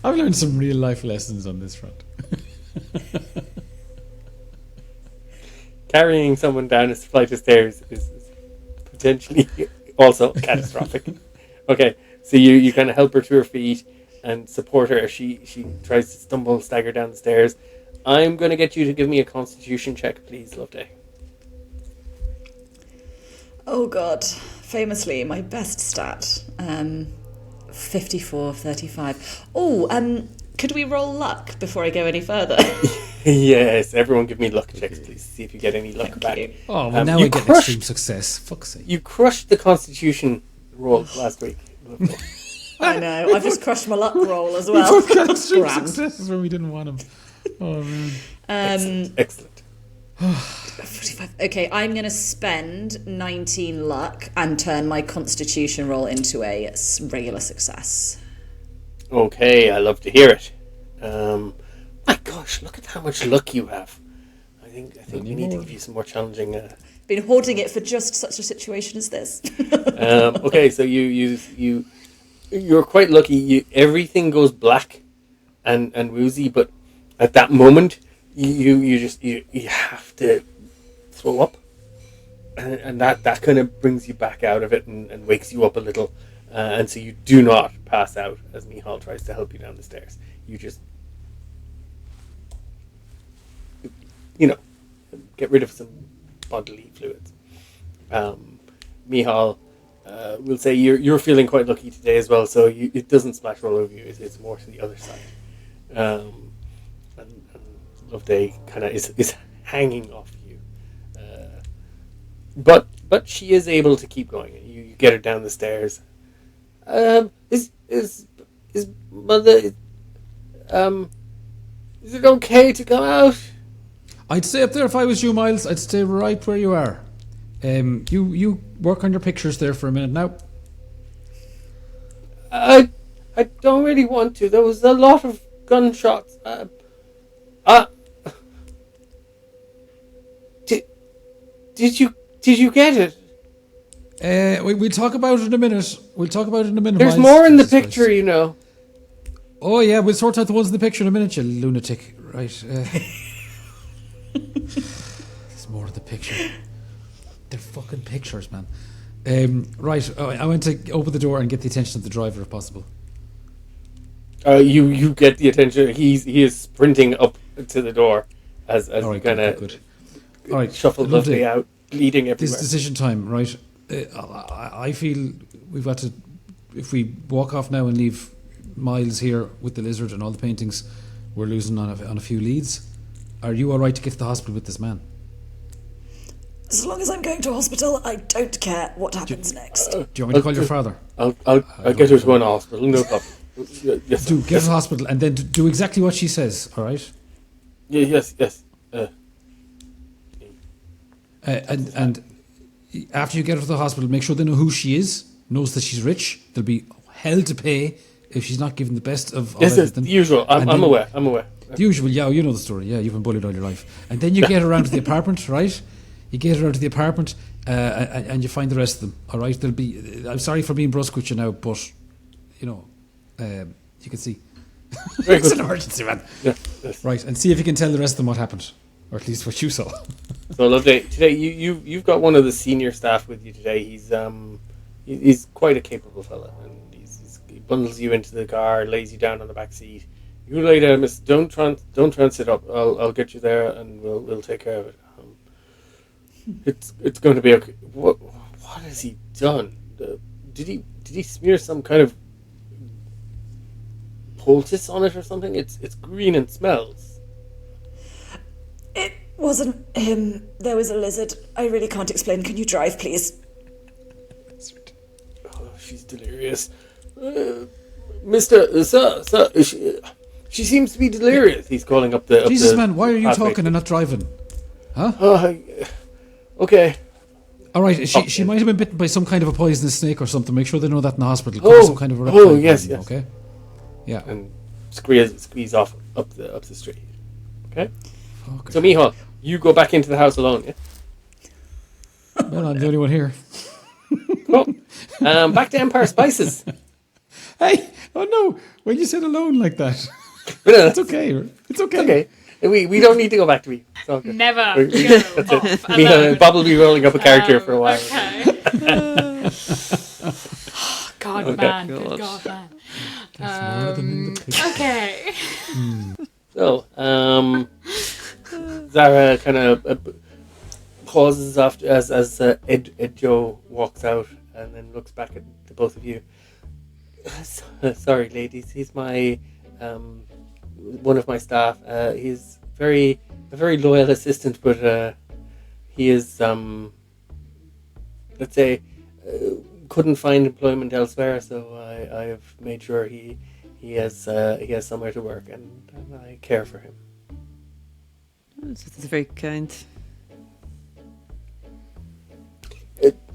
I've learned some real life lessons on this front. Carrying someone down a flight of stairs is potentially also catastrophic. Okay, so you kind of help her to her feet and support her as she tries to stumble and stagger down the stairs. I'm going to get you to give me a constitution check, please, Loveday. Oh God, famously my best stat, 54, 35. Oh, could we roll luck before I go any further? Yes, everyone give me luck checks, please. See if you get any luck back. Oh, well, now I get extreme success. Fuck's sake. You crushed the constitution roll last week. I know, I've just crushed my luck roll as well. We both got extreme successes when we didn't want them. Oh, man. Excellent. 45. Okay, I'm going to spend 19 luck and turn my constitution roll into a regular success. Okay, I love to hear it. My gosh, look at how much luck you have. I think we need to give you some more challenging. Been hoarding it for just such a situation as this. Okay, so you're quite lucky. Everything goes black and woozy, but at that moment you have to throw up, and that kind of brings you back out of it and wakes you up a little, and so you do not pass out as Micheál tries to help you down the stairs. You just get rid of some bodily fluids. Micheál, we'll say you're feeling quite lucky today as well, so it doesn't splash all over you. It's more to the other side. And Loveday kind of is hanging off you, but she is able to keep going. You get her down the stairs. Is mother? Is it okay to go out? I'd stay up there if I was you, Miles. I'd stay right where you are. You work on your pictures there for a minute now. I don't really want to. There was a lot of gunshots. Did you get it? We'll talk about it in a minute. There's Miles. more in the Jesus picture, Christ. you know. Oh yeah, we'll sort out the ones in the picture in a minute, you lunatic. Right. There's more of the picture. They're fucking pictures, man. Right. I went to open the door and get the attention of the driver if possible. You get the attention. He is sprinting up to the door as All right, you kind of good. All right, shuffle Loveday out, bleeding everywhere. This decision time, right? I feel we've got to. If we walk off now and leave Miles here with the lizard and all the paintings, we're losing on a few leads. Are you all right to get to the hospital with this man? As long as I'm going to hospital, I don't care what happens next. Do you want me to call your father? I'll get her to an hospital. No problem. Yes, Get to the hospital and then do exactly what she says. All right. Yes. And after you get her to the hospital, make sure they know who she is. Knows that she's rich. There'll be hell to pay if she's not given the best of Yes, everything. the usual. I'm aware. The usual, yeah, you know the story. Yeah, you've been bullied all your life. And then you get her around to the apartment, right? You get her out to the apartment and you find the rest of them, all right? There'll be. I'm sorry for being brusque with you now, but, you can see. Very It's good. an emergency, man. Yeah, yes. Right, and see if you can tell the rest of them what happened, or at least what you saw. So Loveday, today you've got one of the senior staff with you today. He's quite a capable fella, and he bundles you into the car, lays you down on the back seat. You lay down, miss. Don't try and sit up. I'll get you there, and we'll take care of it. It's going to be okay. What has he done? Did he smear some kind of poultice on it or something? It's green and smells. It wasn't him. There was a lizard. I really can't explain. Can you drive, please? Oh, she's delirious. Mister, sir, she seems to be delirious. He's calling up the... Jesus, man, why are you talking and not driving? Huh? Okay. All right, she might have been bitten by some kind of a poisonous snake or something. Make sure they know that in the hospital. Could be some kind of a reptile yes. poison, okay? Yeah. And squeeze off up the street. Okay? Okay. So, Micheál, you go back into the house alone, yeah? Well, I'm the only one here. Cool. Back to Empire Spices. Hey! Oh, no! When you said alone like that. It's okay. It's okay. Okay. We don't need to go back to me. It's all good. Never That's go it. off alone. Bob will be rolling up a character for a while. Okay. God, man. Good God, man. More than in the picture. Okay. So, Zahra kind of pauses after as Ed Joe walks out and then looks back at the both of you. Sorry, ladies. He's my one of my staff. He's a very loyal assistant, but he is let's say couldn't find employment elsewhere, so I have made sure he has somewhere to work, and I care for him. That's very kind.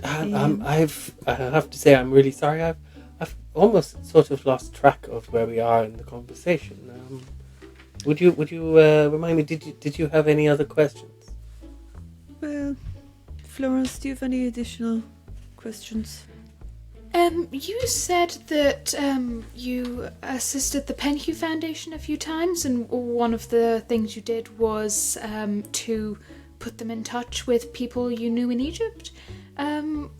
I have to say I'm really sorry. I've almost sort of lost track of where we are in the conversation. Would you remind me? Did you have any other questions? Well, Florence, do you have any additional questions? You said that you assisted the Penhew Foundation a few times, and one of the things you did was to put them in touch with people you knew in Egypt. Who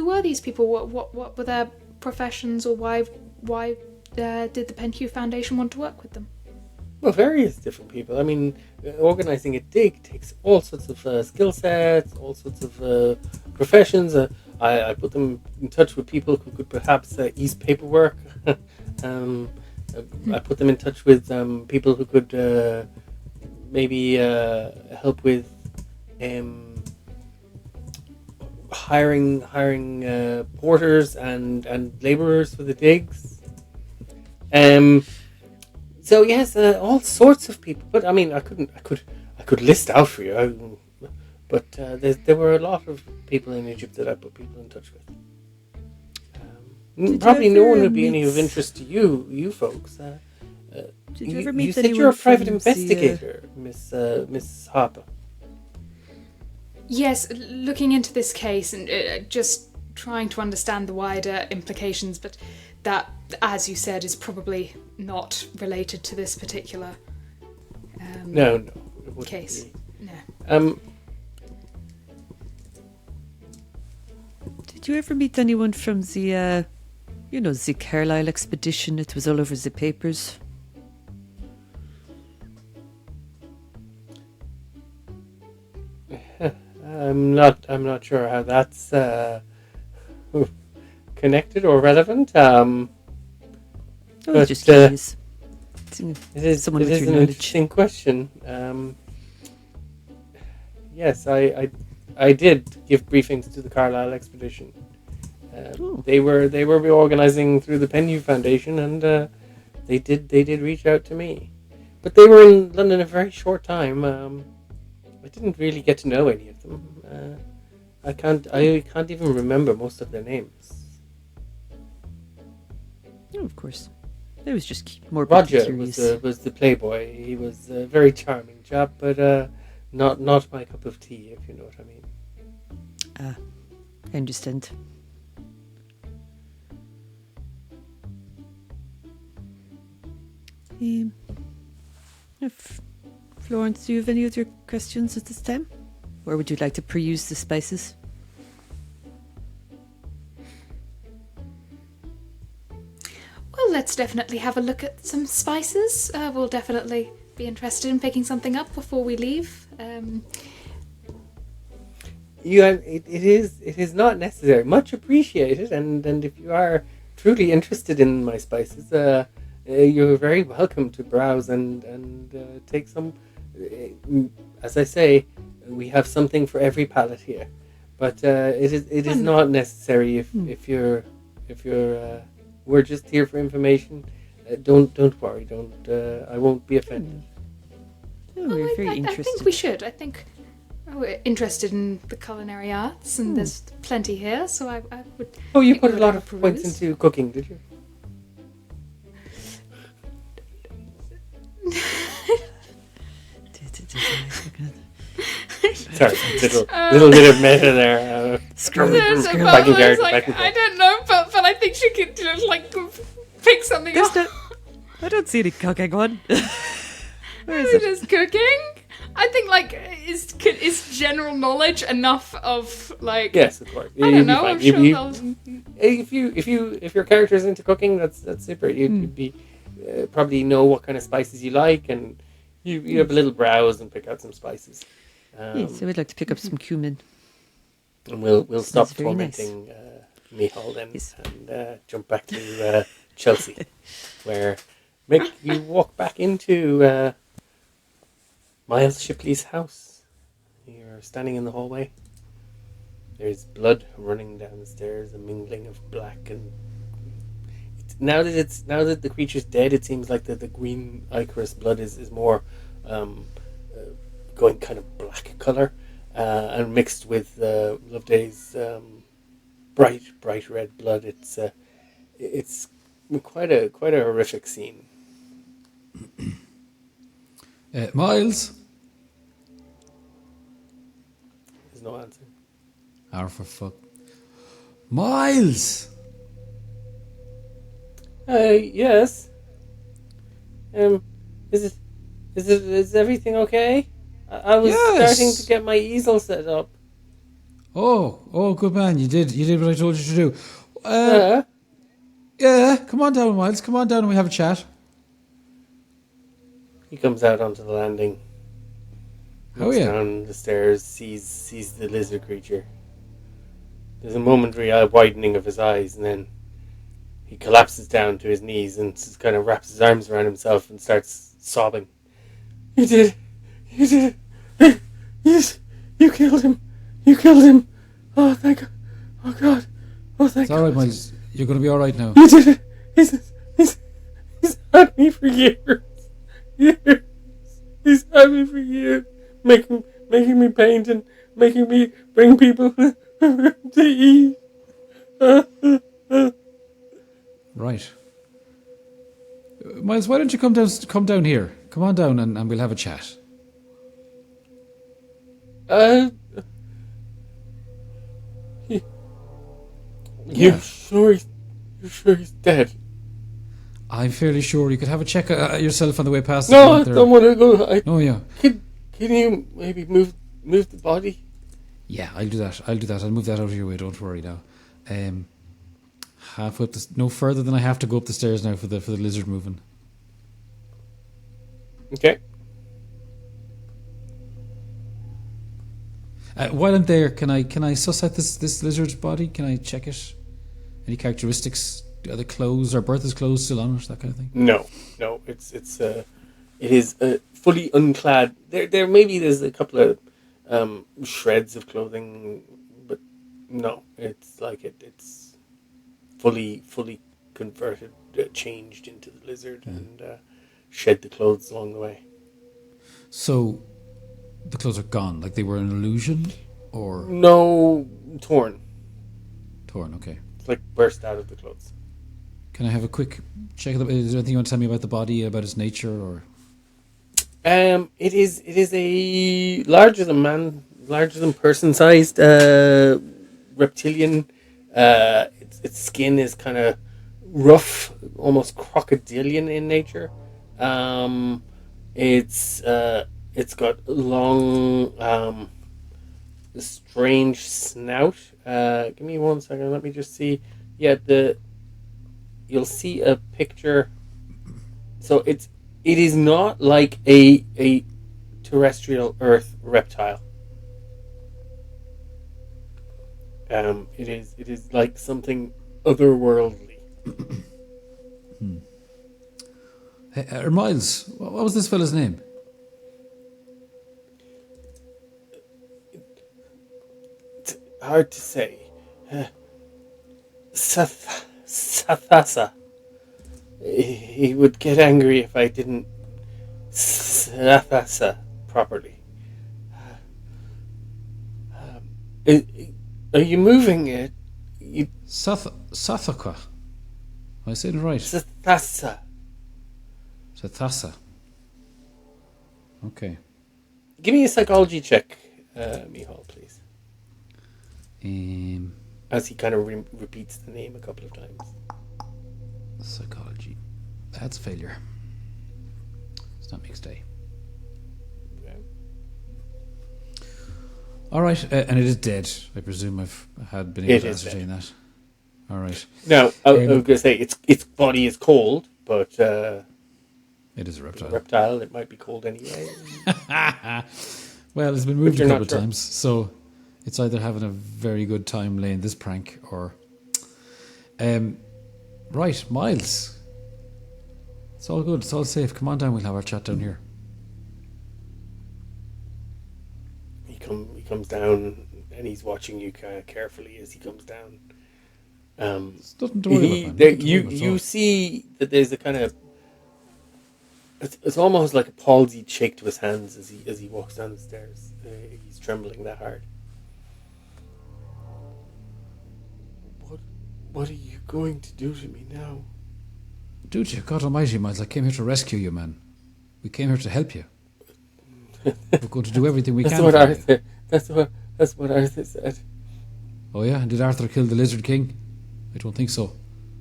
were these people? What were their professions, or why did the Penhew Foundation want to work with them? Well, various different people. I mean, organizing a dig takes all sorts of skill sets, all sorts of professions. I put them in touch with people who could perhaps ease paperwork. I put them in touch with people who could maybe help with hiring porters and laborers for the digs. So yes, all sorts of people. But I mean, I could list out for you. But there were a lot of people in Egypt that I put people in touch with. Probably no one would be any of interest to you folks. Did you ever meet you said anyone you're a private from investigator, Miss Harper. Yes, looking into this case and just trying to understand the wider implications, but that, as you said, is probably not related to this particular No, case. Be. No. Did you ever meet anyone from the, the Carlisle expedition? It was all over the papers. I'm not sure how that's connected or relevant. But, just curious. It is Someone an with your knowledge. interesting question. Yes, I did give briefings to the Carlisle expedition. They were reorganizing through the Penhew Foundation, and they did reach out to me. But they were in London a very short time. I didn't really get to know any of them. I can't even remember most of their names. Oh, of course. It was just more Roger curious. was the playboy. He was a very charming chap, but not my cup of tea, if you know what I mean. I understand. If Florence, do you have any other questions at this time? Or would you like to peruse the spices? Well, let's definitely have a look at some spices. We'll definitely be interested in picking something up before we leave. It is not necessary. Much appreciated, and if you are truly interested in my spices, you're very welcome to browse and take some. As I say, we have something for every palate here, but it is not necessary if you're we're just here for information. Don't worry. I won't be offended. Oh, we're very I interested. think we should. I think we're interested in the culinary arts, and there's plenty here. So I would. Oh, you think put we a would lot have of a points peruse. into cooking, did you? Sorry, little bit of meta there. There's a Back in butler character, who's like, back in I don't know, but I think she could just like pick something There's up. no, I don't see any cooking one. Where is It it? is cooking. I think like is general knowledge enough of like. Yes, of course. I don't know. I'm sure they'll. If your character's into cooking, that's super. You'd be probably know what kind of spices you like, and you have a little browse and pick out some spices. Yes, I would like to pick up some cumin. And we'll stop Sounds very nice. tormenting Micheál then Yes. and jump back to Chelsea, where Mick, you walk back into Miles Shipley's house. You're standing in the hallway. There's blood running down the stairs, a mingling of black and. Now that the creature's dead, it seems like the green ichorous blood is more going kind of black color and mixed with Loveday's bright red blood. It's quite a horrific scene. Miles? There's no answer. For fuck. Miles! Yes. Is everything okay? I was Yes. starting to get my easel set up. Oh, good man. You did what I told you to do. Yeah, come on down, Miles. Come on down and we have a chat. He comes out onto the landing. Oh, Looks yeah. down the stairs, sees the lizard creature. There's a momentary widening of his eyes, and then he collapses down to his knees and just kind of wraps his arms around himself and starts sobbing. You did it. Yes, you killed him. Oh, thank God. Oh, God. Oh, thank It's all right, God. Miles. You're going to be all right now. You did it. He's had me for years. He's had me for years. Making me paint and making me bring people to eat. Right. Miles, why don't you come down here? Come on down and we'll have a chat. You're sure he's dead? I'm fairly sure you could have a check yourself on the way past. No, the I front there. don't want to go. Oh, yeah. Can you maybe move the body? Yeah, I'll do that. I'll move that out of your way. Don't worry now. Half up no further than I have to go up the stairs now for the lizard moving. Okay. While I'm there, can I suss out this lizard's body? Can I check it? Any characteristics? Are the clothes or Bertha's clothes still on it? That kind of thing. No. It is fully unclad. There maybe there's a couple of shreds of clothing, but no, it's like it's fully converted, changed into the lizard, and shed the clothes along the way. So, the clothes are gone, like they were an illusion, or No, torn. torn. Okay. It's like burst out of the clothes. Can I have a quick check of is there anything you want to tell me about the body, about its nature, or? It is a larger than person sized reptilian. Its skin is kind of rough, almost crocodilian in nature. It's It's got long, strange snout. Give me 1 second. Let me just see. Yeah, you'll see a picture. So it is not like a terrestrial Earth reptile. It is like something otherworldly. Hey, Miles, what was this fella's name? It's hard to say. Sathasa. He would get angry if I didn't Sathasa properly. Are you moving it? Sathaka. I said it right. Sathasa. Sathasa. Okay. Give me a psychology check, Micheál, please. As he kind of repeats the name a couple of times. Psychology. That's failure. It's not mixed day. Okay. All right, and it is dead. I presume I've been able It to is ascertain dead. that. All right. Now, I was going to say its body is cold, but It is a a reptile. reptile, it might be cold anyway. Well, it's been moved a you're couple not of sure. times, so it's either having a very good time laying this prank or. Right, Miles. It's all good. It's all safe. Come on down. We'll have our chat down here. He comes down and he's watching you kind of carefully as he comes down. It's nothing to worry about, man. Nothing to worry about at all. You see that there's a kind of it's almost like a palsied shake to his hands as he walks down the stairs. He's trembling that hard. What are you going to do to me now? Dude, you God Almighty, Miles! I came here to rescue you, man. We came here to help you. We're going to do everything we That's can. what for you. Arthur. That's what Arthur said. Oh yeah, and did Arthur kill the Lizard King? I don't think so.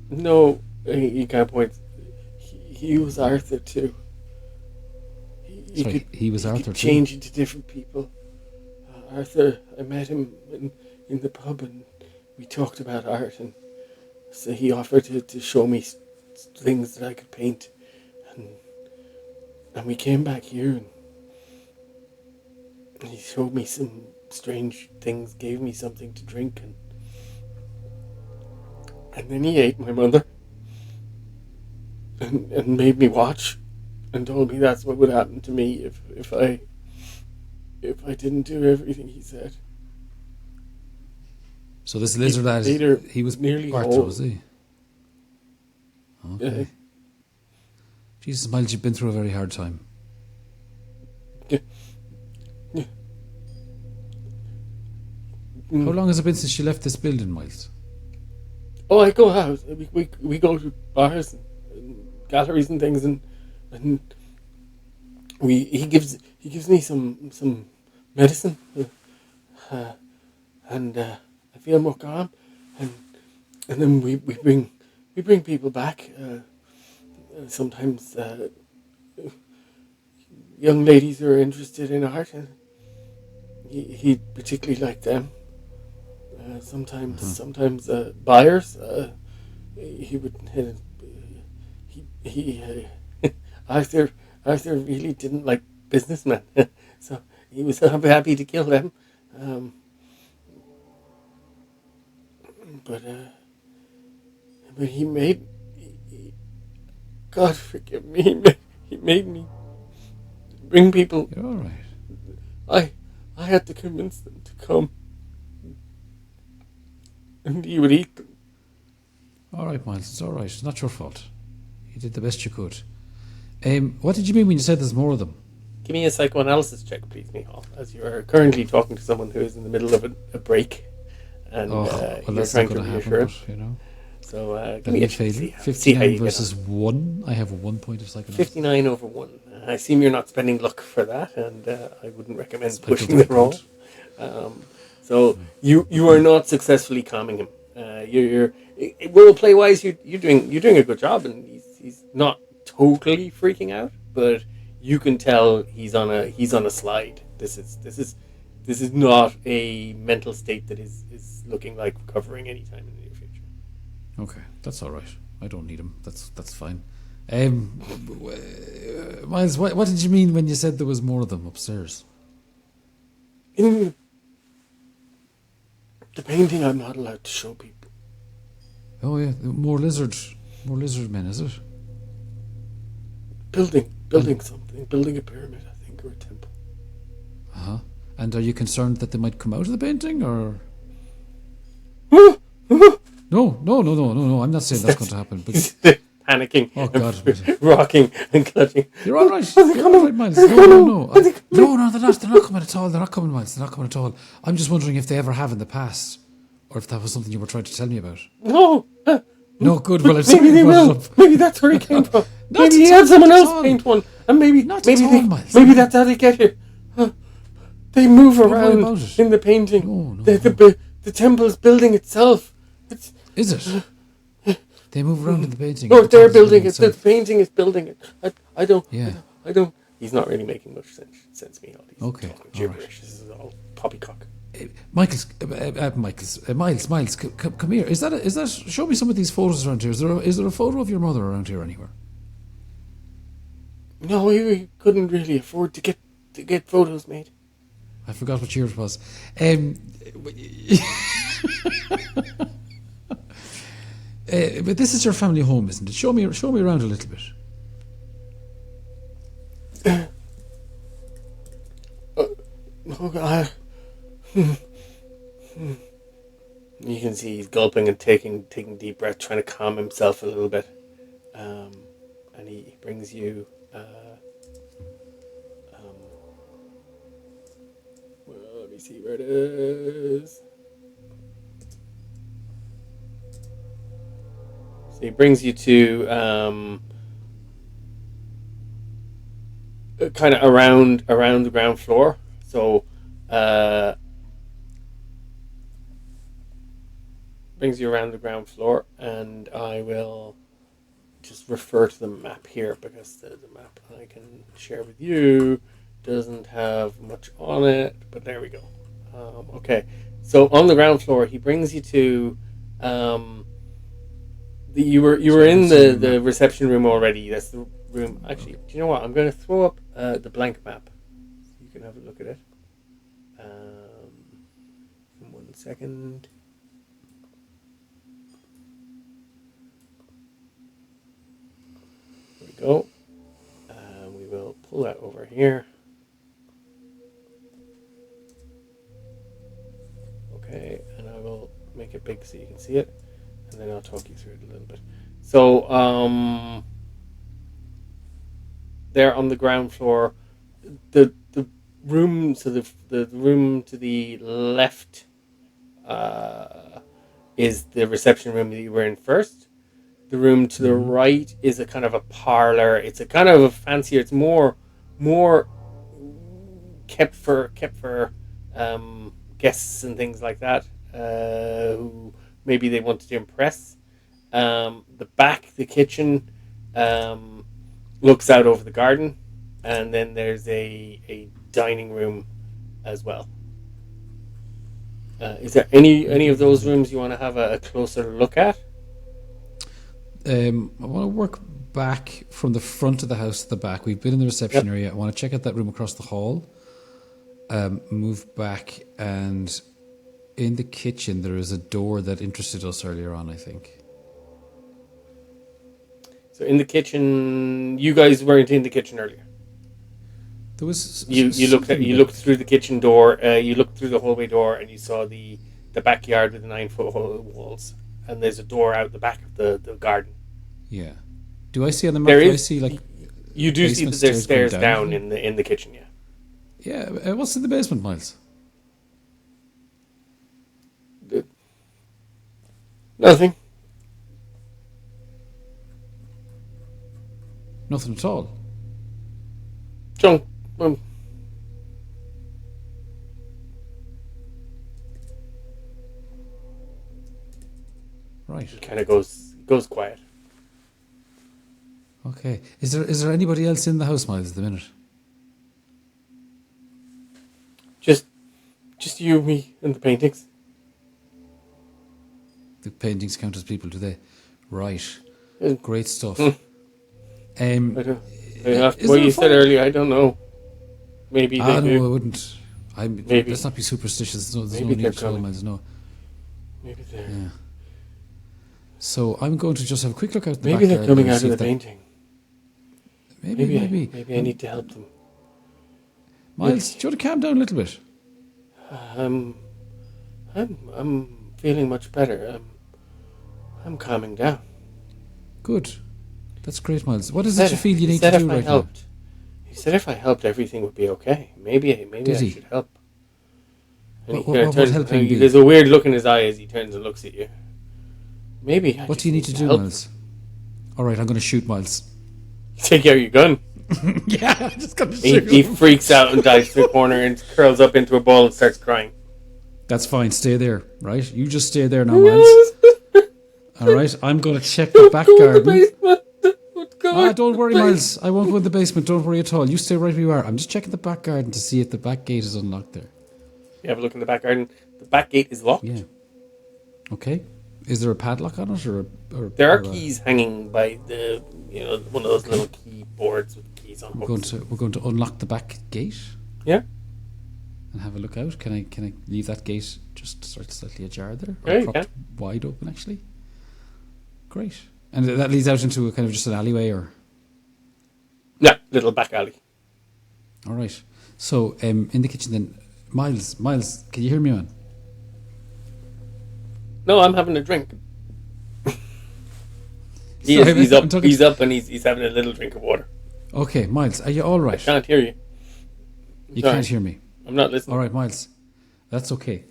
No, he can't point. He was Arthur too. He was Arthur could too? change into different people. Arthur, I met him in the pub and we talked about art, and so he offered to show me things that I could paint, and we came back here and he showed me some strange things, gave me something to drink, and then he ate my mother and made me watch and told me that's what would happen to me if I didn't do everything he said. So this lizard lad, later, he was nearly Arthur, whole. was he? Okay. Yeah. Jesus, Miles, you've been through a very hard time. Yeah. How long has it been since you left this building, Miles? Oh, I go out. We go to bars and galleries and things, and he gives me some medicine, and I feel more calm, and then we bring people back. Sometimes young ladies who are interested in art, and he particularly liked them. Sometimes buyers. He would. Arthur really didn't like businessmen, so he was happy to kill them. But he made. God forgive me. He made me bring people. You're all right. I had to convince them to come. And he would eat them. All right, Miles, it's all right. It's not your fault. You did the best you could. What did you mean when you said there's more of them? Give me a psychoanalysis check, please, Micheál, as you are currently talking to someone who is in the middle of a break. And Well, you're that's trying not to going to happen, reassure him. but, you know. So give That'll me a be check. failure. See how you 59 get versus 1. I have 1 point of psychoanalysis. 59 over 1. I assume you're not spending luck for that, and I wouldn't recommend Spike pushing up the roll. So you are not successfully calming him. You're role play wise, you're doing a good job, and he's not totally freaking out, but you can tell he's on a slide. This is not a mental state that is looking like recovering anytime in the near future. Okay, that's all right. I don't need him. That's fine. Miles, what did you mean when you said there was more of them upstairs? In the painting, I'm not allowed to show people. Oh yeah, more lizard men, is it? Building something, building a pyramid, I think, or a temple. And are you concerned that they might come out of the painting, or? No. I'm not saying that's going to happen. But panicking, oh God, rocking and clutching. You're all right. You're all right, Miles. No. No, they're not. They're not coming at all. They're not coming, Miles. They're not coming at all. I'm just wondering if they ever have in the past, or if that was something you were trying to tell me about. No. No, good. Well, maybe they will. Maybe that's where he came from. Maybe he had someone else paint one, and maybe that's how they get here. They move around in the painting. No. The temple's building itself. Is it? They move around in the painting. No, they're building it. The painting is building it. I don't. Yeah. I don't. He's not really making much sense to me. All these Okay. talking gibberish. Right. This is all poppycock. Miles, come here. Is that? Show me some of these photos around here. Is there a photo of your mother around here anywhere? No, we couldn't really afford to get photos made. I forgot what year it was. But this is your family home, isn't it? Show me around a little bit. You can see he's gulping and taking deep breath, trying to calm himself a little bit. And he brings you. Well, let me see where it is. So he brings you to kind of around the ground floor. So brings you around the ground floor, and I will just refer to the map here because the map I can share with you doesn't have much on it, but there we go. Okay, so on the ground floor, he brings you to you were in the reception room already. That's the room. Actually, do you know what? I'm going to throw up the blank map so you can have a look at it. In 1 second. There we go. We will pull that over here. Okay, and I will make it big so you can see it, and then I'll talk you through it a little bit. So, there on the ground floor, the room, so the room to the left is the reception room that you were in first. The room to the right is a kind of a parlor. It's a kind of a fancier. It's more kept for guests and things like that, who maybe they wanted to impress. The back, the kitchen, looks out over the garden, and then there's a dining room as well. Is there any of those rooms you want to have a closer look at? I want to work back from the front of the house to the back. We've been in the reception area. I want to check out that room across the hall. Move back, and in the kitchen there is a door that interested us earlier on, I think. So in the kitchen, you guys weren't in the kitchen earlier. There was you looked through the kitchen door. You looked through the hallway door, and you saw the backyard with the 9-foot walls. And there's a door out the back of the garden. Yeah. Do I see on the map? Do I see like you do see that there's stairs down in the kitchen? Yeah. Yeah. What's in the basement, Miles? Nothing. Nothing at all. Junk. Right. It kind of goes quiet. Okay. Is there anybody else in the house, Miles, at the minute? Just you, me, and the paintings. The paintings count as people, do they? Right. Uh, Great stuff. I don't. Is What there a you said fire? earlier, I don't know. Maybe they No, do. I wouldn't. Maybe. Let's not be superstitious. There's no Maybe they're need to, coming. Miles. No. Maybe they're. Yeah. So I'm going to just have a quick look out the Maybe they're backyard coming there, out see of if the that- painting. Maybe. Maybe I need to help them. Miles, do you want to calm down a little bit? I'm feeling much better. I'm calming down. Good. That's great, Miles. What is He it you feel you he need said to if do I right helped, He said if I helped, everything would be okay. Maybe Did I he? should help. And What he kinda would turns- helping be? There's a weird look in his eye as he turns and looks at you. Maybe. I now? What just do you need to do, help. Miles? All right, I'm going to shoot Miles. Take out your gun. Yeah, I'm just going to He freaks out and dives to the corner and curls up into a ball and starts crying. That's fine. Stay there, right? You just stay there now, Miles. All right, I'm going to check the back garden. Don't worry, Miles. I won't go in the basement. Don't worry at all. You stay right where you are. I'm just checking the back garden to see if the back gate is unlocked there. You have a look in the back garden. The back gate is locked. Yeah. Okay. Is there a padlock on it, or There are or, keys hanging by the, one of those little keyboards with keys on We're hooks. going to unlock the back gate Yeah. and have a look out. Can I leave that gate just slightly ajar there? Yeah, you propped wide open, actually. Great. And that leads out into a kind of just an alleyway, or? Yeah, little back alley. All right. So, in the kitchen then, Miles, can you hear me, man? No, I'm having a drink. Sorry, He's I'm up. talking- He's up, and he's having a little drink of water. Okay, Miles, are you all right? Can't hear you. You Sorry. can't hear me. I'm not listening. All right, Miles. That's okay.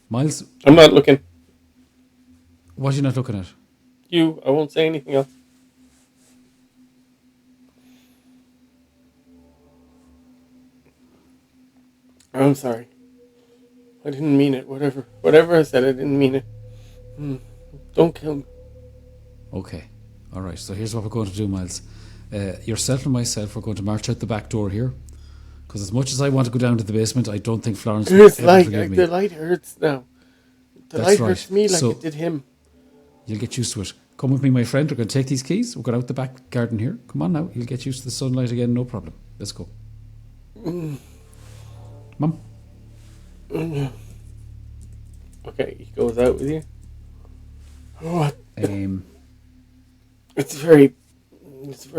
Miles, I'm not looking. what are you not looking at? I won't say anything else. I'm sorry. I didn't mean it. Whatever I said, I didn't mean it. Don't kill me. Okay. All right. So here's what we're going to do, Miles. Yourself and myself, we're going to march out the back door here. Because as much as I want to go down to the basement, I don't think Florence will It's ever like forgive me. the light hurts now. The That's light right. hurts me like So- it did him. You'll get used to it. Come with me, my friend. We're going to take these keys. We'll go out the back garden here. Come on now. You'll get used to the sunlight again. No problem. Let's go. Mum? Okay, he goes out with you. Oh, it's very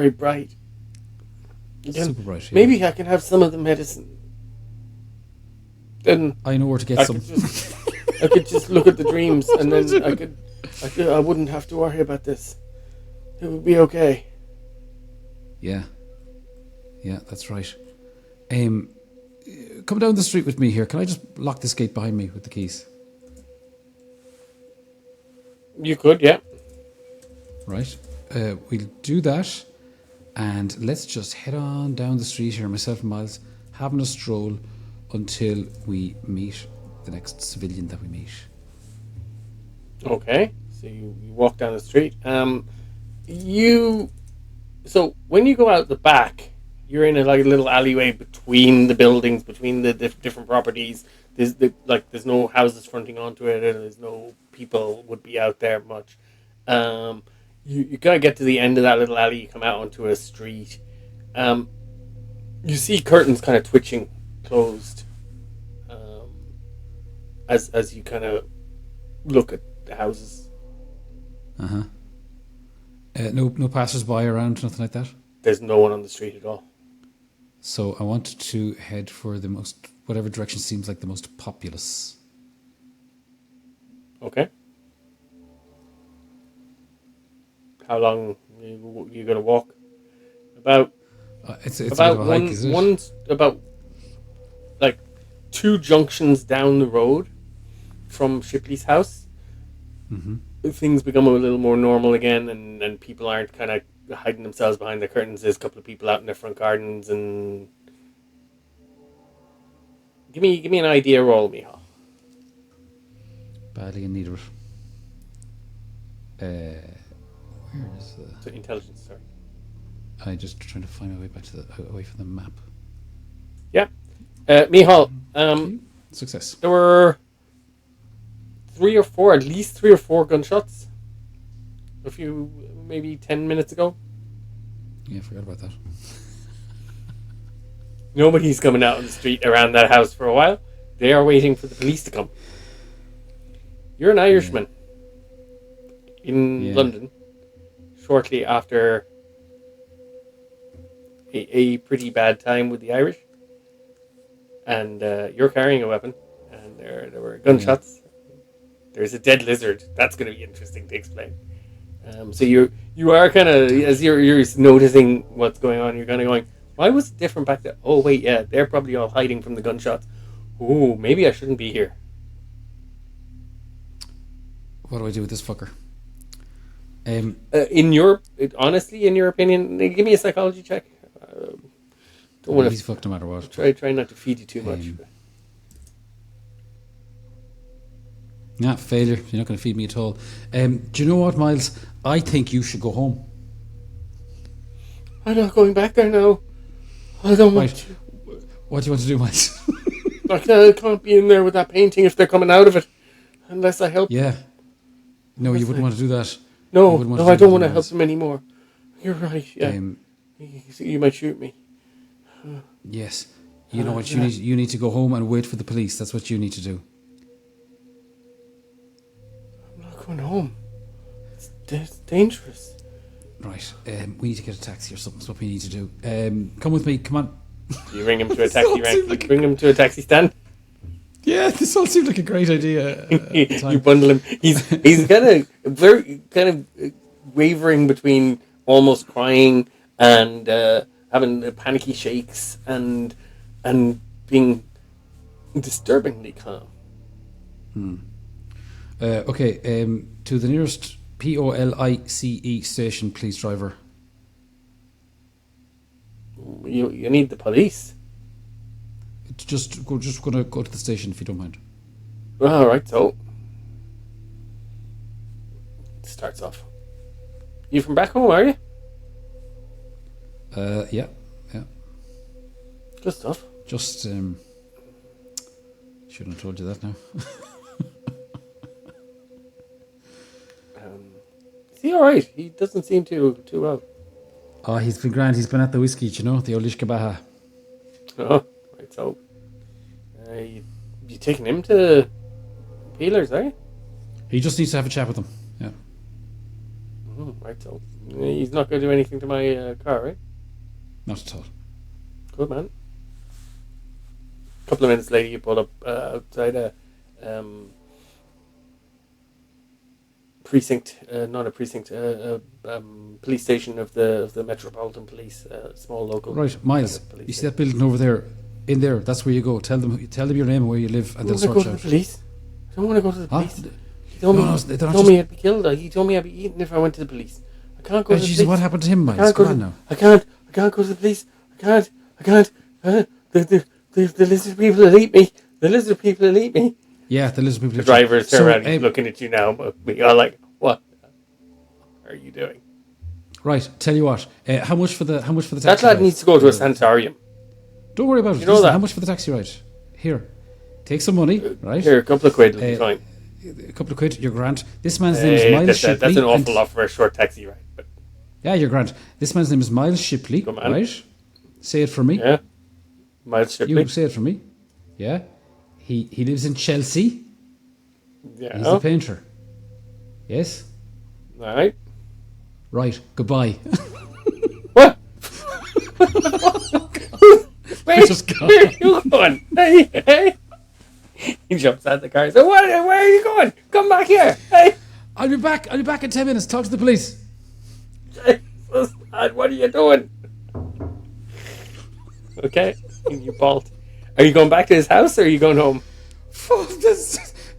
bright. Again, Super bright. Yeah. maybe I can have some of the medicine. Then I know where to get I some. could just look at the dreams, and then I wouldn't have to worry about this. It would be okay. Yeah. Yeah, that's right. Come down the street with me here. Can I just lock this gate behind me with the keys? You could, yeah. Right. We'll do that. And let's just head on down the street here, myself and Miles, having a stroll until we meet the next civilian that we meet. Okay, so you walk down the street. So when you go out the back, you're in a little alleyway between the buildings, between the different properties. There's no houses fronting onto it, and there's no people would be out there much. You gotta get to the end of that little alley. You come out onto a street. You see curtains kind of twitching, closed. As you kind of look at the houses. Uh-huh. No passers-by around, nothing like that? There's no one on the street at all. So I wanted to head for whatever direction seems like the most populous. Okay. How long you gonna walk? About It's a about bit of a hike, is it? about like 2 junctions down the road from Shipley's house. Mm-hmm. Things become a little more normal again, and people aren't kind of hiding themselves behind the curtains. There's a couple of people out in their front gardens, and give me an idea roll, Micheál. Badly in need of it. Where is the... So intelligence, sorry. I just trying to find my way back to away from the map. Yeah. Micheál, Success. there were at least three or four gunshots maybe 10 minutes ago. Yeah, I forgot about that. Nobody's coming out on the street around that house for a while. They are waiting for the police to come. You're an Irishman in London shortly after a pretty bad time with the Irish. And you're carrying a weapon. And there were gunshots. There's a dead lizard. That's going to be interesting to explain. So you are kind of, as you're noticing what's going on, you're kind of going, why was it different back then? Oh, wait, yeah, they're probably all hiding from the gunshots. Oh, maybe I shouldn't be here. What do I do with this fucker? Honestly, in your opinion, give me a psychology check. Don't want he's fucked no matter what. Try not to feed you too much. Yeah, failure. You're not going to feed me at all. Do you know what, Miles? I think you should go home. I'm not going back there now. I don't want to. What do you want to do, Miles? I can't be in there with that painting if they're coming out of it. Unless I help. Yeah. No, you wouldn't want to do that. No, I don't want to help them anymore. You're right, yeah. You might shoot me. Yes. You know what? You need to go home and wait for the police. That's what you need to do. I'm not going home. It's dangerous. Right. We need to get a taxi or something. That's what we need to do. Come with me. Come on. You ring him to a taxi rank. Bring him to a taxi stand. Yeah, this all seemed like a great idea. You bundle him. He's kind of wavering between almost crying and having panicky shakes and being disturbingly calm. Okay. To the nearest POLICE station, please, driver. You need the police. Just gonna go to the station if you don't mind. All right, so it starts off. You from back home, are you? Yeah. Good stuff. Just shouldn't have told you that now. Is he all right? He doesn't seem too well. Oh, he's been grand. He's been at the whiskey, you know, the Olish Kabaha. Oh, right, so you taking him to Peelers, are you? He just needs to have a chat with them. Yeah. Right, so he's not going to do anything to my car, right? Not at all. Good man. A couple of minutes later, you pull up outside a precinct, not a precinct, police station of the Metropolitan Police, small local. Right, Miles. You see that building over there? In there, that's where you go. Tell them your name and where you live, and they'll sort you out. I don't want to go to the police. He told me I'd be killed. He told me I'd be eaten if I went to the police. I can't go to the police. What happened to him, Miles? Come on now. I can't go to the police. I can't. The lizard people will eat me. The lizard people will eat me. Yeah, the lizard people. The driver is turned around. He's looking at you now, but we are like, what are you doing? Right. Tell you what. How much for the taxi? That lad needs to go to a sanitarium. Don't worry about it. Listen, how much for the taxi ride? Here, take some money. Right. Here, a couple of quid will be fine. A couple of quid. You're grand. This man's name is Miles Shipley. That's an awful lot for a short taxi ride. But yeah, you're grand. This man's name is Miles Shipley. Right. Say it for me. Yeah. Miles Shipley. You say it for me. Yeah. He lives in Chelsea. Yeah. He's a painter. Yes. All right. Right. Goodbye. What? Where are you going? Hey. He jumps out the car and says, where are you going? Come back here. Hey. I'll be back in 10 minutes. Talk to the police. Jesus, lad, what are you doing? Okay. You bolt. Are you going back to his house or are you going home?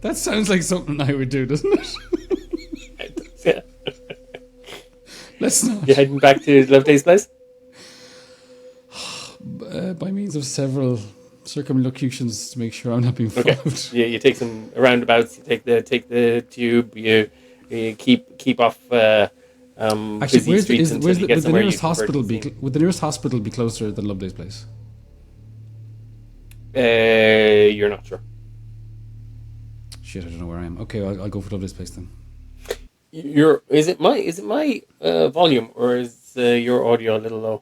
That sounds like something I would do, doesn't it? Yeah. Let's not. You heading back to Loveday's place? By means of several circumlocutions to make sure I'm not being followed. Okay. Yeah, you take some roundabouts. You take the tube. You keep off Actually, busy where's, streets is, until where's you the, get would the somewhere nearest you can hospital virtually be? see. Would the nearest hospital be closer than Loveday's place? You're not sure. Shit, I don't know where I am. Okay, I'll go for Loveday's place then. Is it my volume, or is your audio a little low?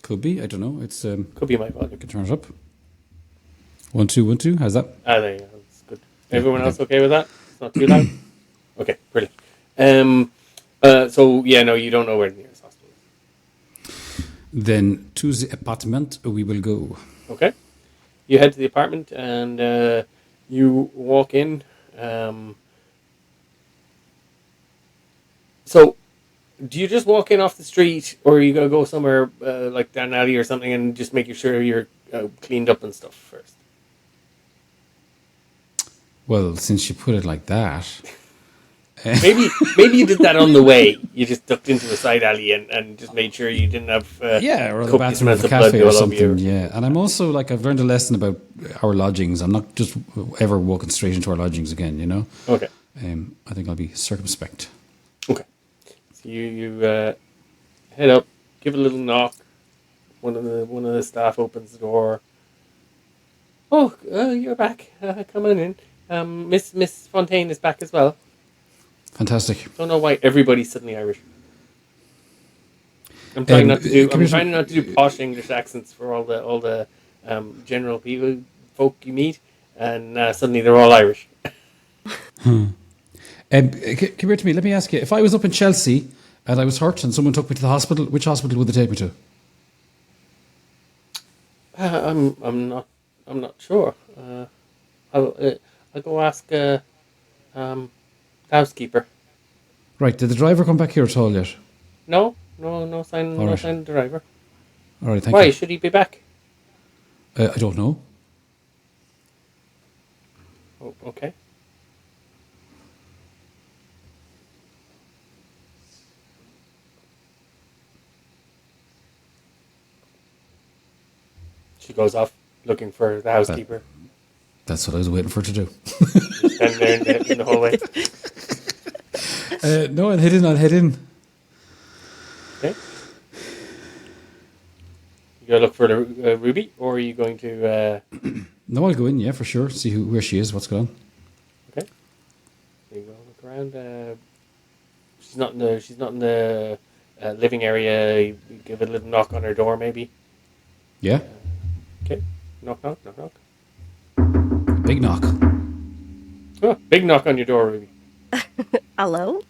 Could be. I don't know. It's Could be my volume. can turn it up. 1 2 1 2. How's that? There you go. That's good. Everyone okay. else okay with that? It's not too loud. Okay, brilliant. So yeah, no, you don't know where the nearest hospital is. Then to the apartment we will go. Okay. You head to the apartment and you walk in. So, do you just walk in off the street, or are you going to go somewhere like down an alley or something and just make sure you're cleaned up and stuff first? Well, since you put it like that, Maybe you did that on the way. You just ducked into a side alley and just made sure you didn't have yeah, or the copious bathroom of amounts a of blood cafe go or all over something. you. Yeah, and I'm also like I've learned a lesson about our lodgings. I'm not just ever walking straight into our lodgings again. You know. Okay. I think I'll be circumspect. Okay. So you head up, give a little knock. One of the staff opens the door. Oh, you're back. Come on in. Miss Fontaine is back as well. Fantastic. Don't know why everybody's suddenly Irish. I'm trying not to do posh English accents for all the general folk you meet, and suddenly they're all Irish. Come here to me. Let me ask you: if I was up in Chelsea and I was hurt and someone took me to the hospital, which hospital would they take me to? I'm not sure. I'll go ask the housekeeper. Right. Did the driver come back here at all yet? No sign All right. of the driver. All right. Thank Why you. should he be back? I don't know. Oh, okay. She goes off looking for the housekeeper. That's what I was waiting for her to do. Standing there in the hallway. No, I'll head in. Okay. You go look for the Ruby, or are you going to? No, I'll go in. Yeah, for sure. See where she is. What's going on? Okay. So you go look around. She's not in the living area. You give a little knock on her door, maybe. Yeah. Okay. Knock. Big knock. Oh, big knock on your door, Ruby. Hello?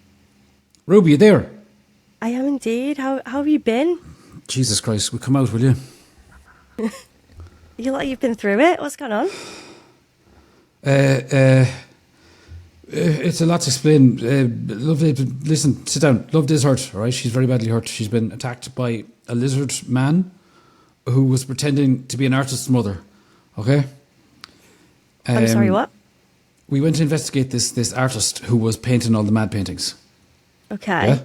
Ruby, you there? I am indeed. How have you been? Jesus Christ, will come out, will you? You like you've been through it? What's going on? It's a lot to explain. Loveday, listen, sit down. Loveday's hurt, all right? She's very badly hurt. She's been attacked by a lizard man who was pretending to be an artist's mother, okay? I'm sorry, what? We went to investigate this artist who was painting all the mad paintings. Okay. Yeah?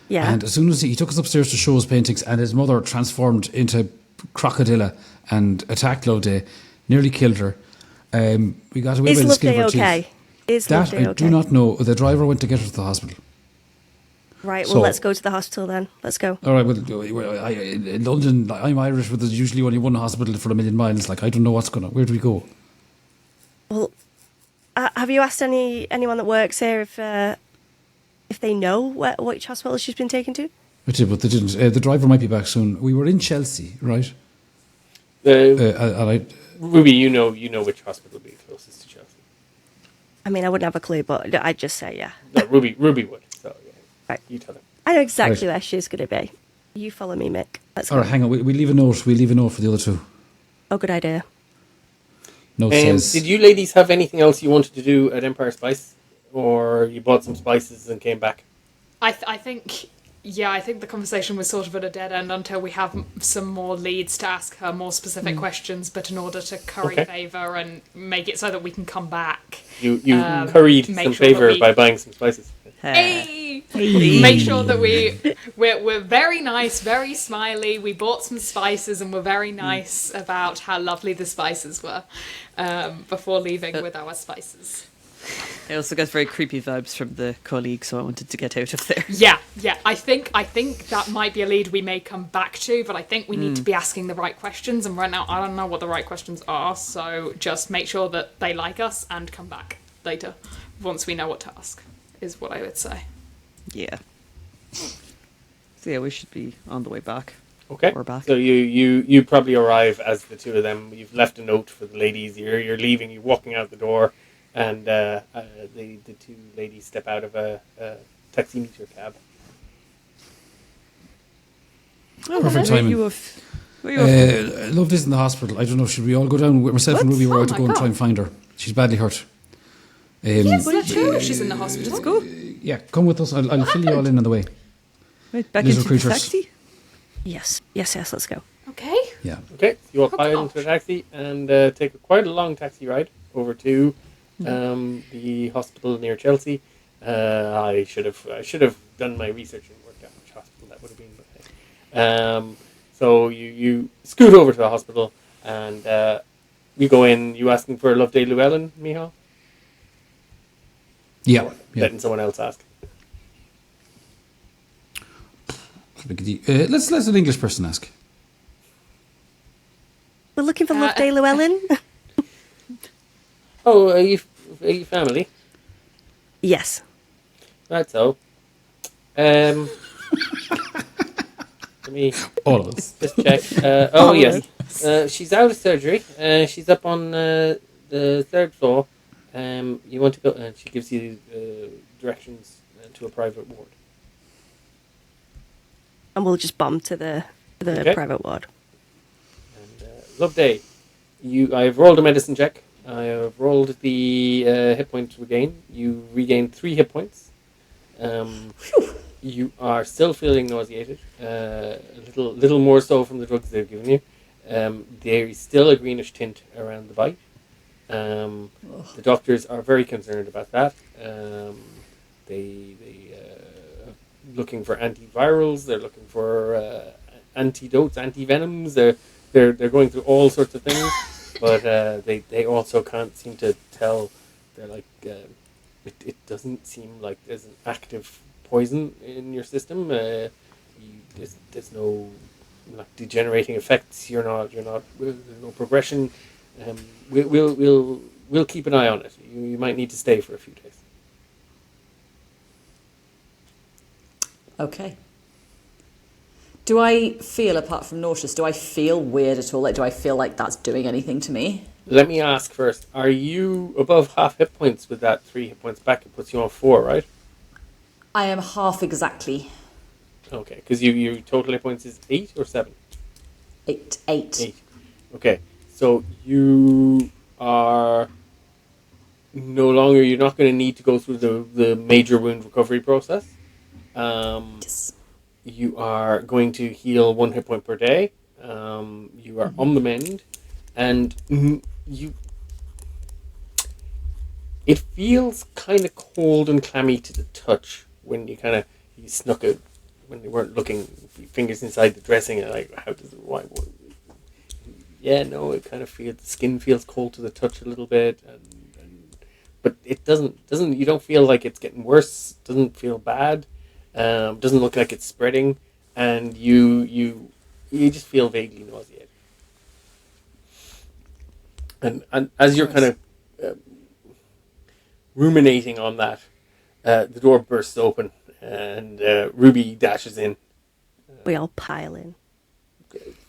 Yeah. And as soon as he took us upstairs to show his paintings, and his mother transformed into Crocodilla and attacked Loveday, nearly killed her. We got away Is by the skin of Loveday our teeth. okay? Is That Loveday I okay? do not know. The driver went to get her to the hospital. Right, well, So- let's go to the hospital then. Let's go. All right, well, in London, I'm Irish, but there's usually only one hospital for a million miles. Like, I don't know what's going on. Where do we go? Well, have you asked anyone that works here if they know which hospital she's been taken to? I did, but they didn't. The driver might be back soon. We were in Chelsea, right? And Ruby, you know which hospital would be closest to Chelsea. I mean, I wouldn't have a clue, but I'd just say yeah. No, Ruby would. So yeah, Right. you tell her. I know exactly Right. where she's going to be. You follow me, Mick. Let's all go. right, hang on. We leave a note. We leave a note for the other two. Oh, good idea. Note says. Did you ladies have anything else you wanted to do at Empire Spice, or you bought some spices and came back? I think the conversation was sort of at a dead end until we have some more leads to ask her more specific questions, but in order to curry Okay. favour and make it so that we can come back. You curried make some sure that favour we- by buying some spices. Hey! Make sure that we're very nice, very smiley. We bought some spices and we're very nice about how lovely the spices were before leaving with our spices. I also got very creepy vibes from the colleague, so I wanted to get out of there. Yeah. I think that might be a lead we may come back to, but I think we need to be asking the right questions. And right now, I don't know what the right questions are. So just make sure that they like us and come back later once we know what to ask. Is what I would say. Yeah. So yeah, we should be on the way back. Okay. Or back. So you probably arrive as the two of them. You've left a note for the ladies. You're leaving. You're walking out the door, and the two ladies step out of a taximeter cab. Oh, Perfect where timing. you off? Where you off? Loveday's in the hospital. I don't know. Should we all go down? Myself and What? Ruby were Oh out to my go and God. try and find her. She's badly hurt. Yes, that's true. She's in the hospital. Let's go. Yeah, come with us. I'll fill you all in on the way. Right, back Little into the creatures. taxi. Yes, let's go. Okay. Yeah. Okay. You all pile gosh. into a taxi and take quite a long taxi ride over to the hospital near Chelsea. I should have done my research and worked out which hospital that would have been. But hey. So you scoot over to the hospital and you go in. You asking for Loveday Llewellyn, Micheál? Yeah. Letting someone else ask. Let's let an English person ask. We're looking for Loveday Llewellyn. Oh, are you family? Yes. Right, so. Let me All of us. just check. Oh, yes. She's out of surgery. She's up on the third floor. You want to go... And she gives you directions to a private ward. And we'll just bomb to the Okay. private ward. And Loveday, I've rolled a medicine check. I have rolled the hit point regain. You regained 3 hit points. You are still feeling nauseated. A little more so from the drugs they've given you. There is still a greenish tint around the bite. The doctors are very concerned about that. They are looking for antivirals. They're looking for antidotes, antivenoms. They're going through all sorts of things, but they also can't seem to tell. They're like it doesn't seem like there's an active poison in your system. There's no like degenerating effects. You're not. There's no progression. We'll keep an eye on it. You might need to stay for a few days. Okay. Do I feel, apart from nauseous, do I feel weird at all? Like, do I feel like that's doing anything to me? Let me ask first. Are you above half hit points with that 3 hit points back? It puts you on 4, right? I am half exactly. Okay, because your total hit points is 8 or 7? 8. 8. Okay, so you are no longer... You're not going to need to go through the major wound recovery process. Yes. You are going to heal 1 hit point per day. You are on the mend. And you... It feels kind of cold and clammy to the touch when you snuck it, when you weren't looking, fingers inside the dressing, and like, how does it, why? Yeah, no, it kind of feels, the skin feels cold to the touch a little bit, but it doesn't, you don't feel like it's getting worse, doesn't feel bad, doesn't look like it's spreading, and you just feel vaguely nauseated. And as you're kind of ruminating on that, the door bursts open and Ruby dashes in. We all pile in.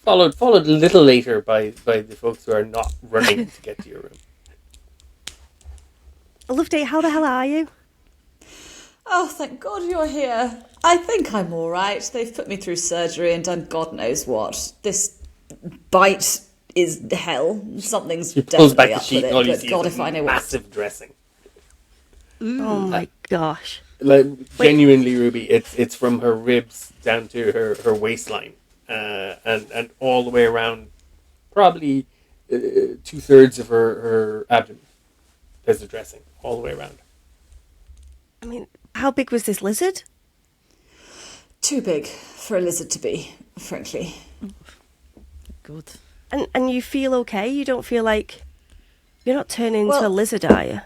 Followed a little later by the folks who are not running to get to your room. Loveday, how the hell are you? Oh, thank God you're here. I think I'm all right. They've put me through surgery and done God knows what. This bite is hell. Something's She pulls back definitely the up sheet with and it, all you but see God is if a I know what. massive dressing. Oh my gosh. Like, genuinely, Ruby, it's from her ribs down to her waistline, and all the way around, probably 2/3 of her abdomen. There's a dressing all the way around. I mean, how big was this lizard? Too big for a lizard to be, frankly. Good. And you feel okay? You don't feel like you're not turning into a Well- lizard, are you?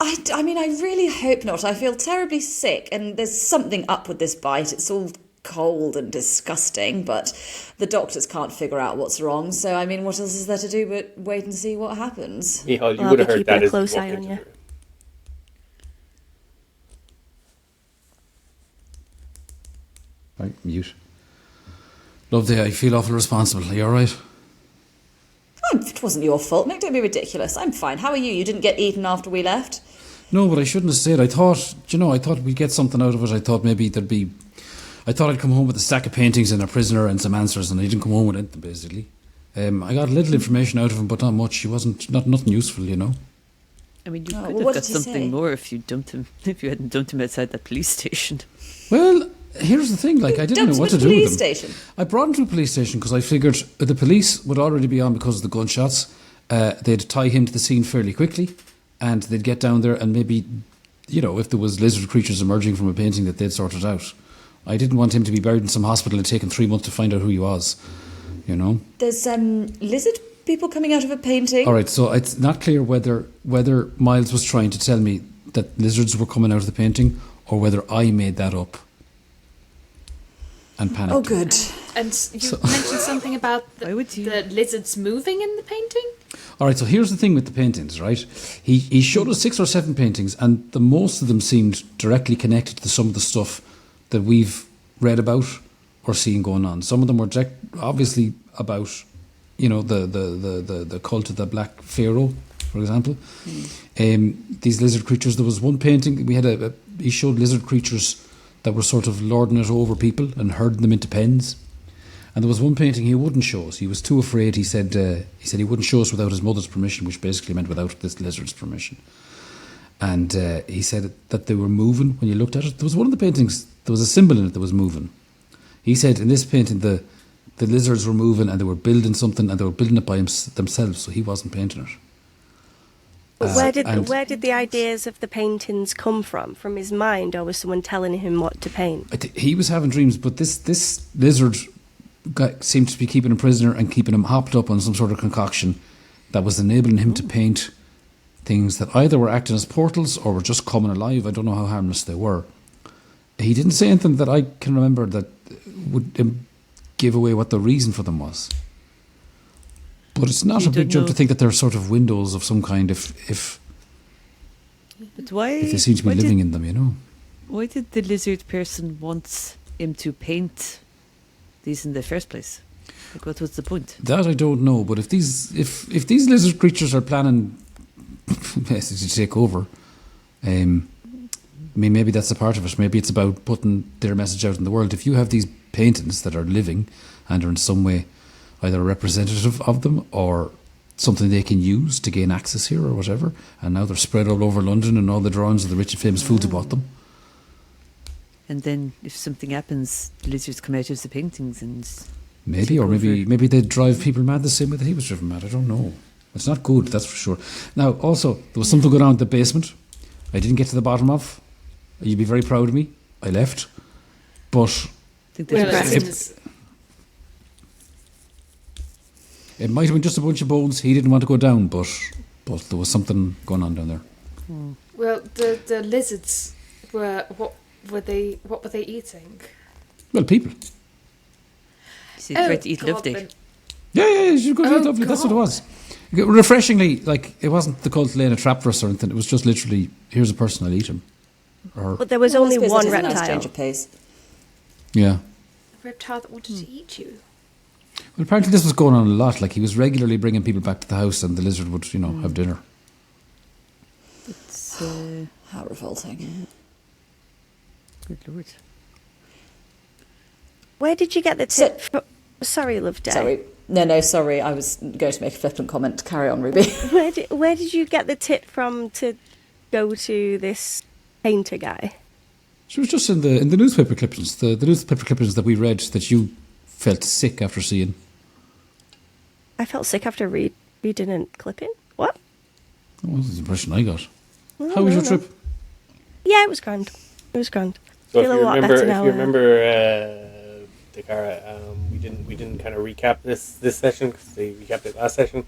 I mean, I really hope not. I feel terribly sick, and there's something up with this bite. It's all cold and disgusting, but the doctors can't figure out what's wrong. So, I mean, what else is there to do but wait and see what happens? Micheál, you I'll would be have heard keeping that a as close you eye walked on into you. the room. Right, mute. Loveday, I feel awful responsible. Are you all right? It wasn't your fault, Mick. Don't be ridiculous. I'm fine. How are you? You didn't get eaten after we left? No, but I shouldn't have said. I thought we'd get something out of it. I thought maybe I thought I'd come home with a stack of paintings and a prisoner and some answers, and I didn't come home with anything, basically. I got a little information out of him, but not much. He wasn't, nothing useful, you know. I mean, you Oh, could well, have what got did he something say? more if you hadn't dumped him outside that police station. Well, here's the thing, like, I didn't know Dumped what him to at the do with police him. station. I brought him to a police station because I figured the police would already be on because of the gunshots. They'd tie him to the scene fairly quickly, and they'd get down there and maybe, you know, if there was lizard creatures emerging from a painting, that they'd sort it out. I didn't want him to be buried in some hospital and taken 3 months to find out who he was, you know. There's lizard people coming out of a painting. All right, so it's not clear whether Miles was trying to tell me that lizards were coming out of the painting or whether I made that up and panicked. Oh, good. And you mentioned something about Why would you? the lizards moving in the painting? All right, so here's the thing with the paintings, right? He showed us 6 or 7 paintings, and the most of them seemed directly connected to some of the stuff that we've read about or seen going on. Some of them were obviously about, you know, the cult of the Black Pharaoh, for example. These lizard creatures. There was one painting we had. He showed lizard creatures that were sort of lording it over people and herding them into pens. And there was one painting he wouldn't show us. He was too afraid. He said he wouldn't show us without his mother's permission, which basically meant without this lizard's permission. And he said that they were moving when you looked at it. There was one of the paintings, there was a symbol in it that was moving. He said in this painting the lizards were moving and they were building something and they were building it by themselves, so he wasn't painting it. Where did the ideas of the paintings come from? From his mind, or was someone telling him what to paint? He was having dreams, but this lizard guy seemed to be keeping him prisoner and keeping him hopped up on some sort of concoction that was enabling him to paint things that either were acting as portals or were just coming alive. I don't know how harmless they were. He didn't say anything that I can remember that would give away what the reason for them was. But it's not a big jump to think that they're sort of windows of some kind if But why? they seem to be living in them, you know. Why did the lizard person want him to paint these in the first place? Like, what was the point? That I don't know, but if these lizard creatures are planning to take over, I mean, maybe that's a part of it. Maybe it's about putting their message out in the world. If you have these paintings that are living and are in some way either a representative of them or something they can use to gain access here or whatever, and now they're spread all over London and all the drawings of the rich and famous fools who bought them. And then if something happens, the lizards come out of the paintings and Maybe, or maybe they drive people mad the same way that he was driven mad. I don't know. It's not good, that's for sure. Now, also, there was something going on in the basement I didn't get to the bottom of. You'd be very proud of me. I left. But I think Well, that's as soon right. as- it might have been just a bunch of bones. He didn't want to go down, but there was something going on down there. Well, the lizards what were they eating? Well, people. So you tried to eat God, Loveday. but- Yeah, she's good. Oh, Lovely. That's what it God. was. Refreshingly, like, it wasn't the cult laying a trap for us or anything. It was just literally, here's a person, I'll eat him. Or, But there was Well, I only suppose one that is a nice reptile. change of pace. yeah. A reptile that wanted to eat you. Well, apparently this was going on a lot. Like, he was regularly bringing people back to the house and the lizard would, have dinner. It's, How revolting. good lord. Where did you get the tip from? Sorry, Loveday. Sorry. No, sorry. I was going to make a flippant comment. Carry on, Ruby. Where did you get the tip from to go to this painter guy? She was just in the newspaper clippings, the newspaper clippings that we read that you felt sick after seeing. I felt sick after reading and clipping. What? That was the impression I got. No, How was no, your no. trip? Yeah, it was grand. It was grand. So Feel if a you lot remember, better now, Dakara, we didn't kind of recap this session because they recapped it last session.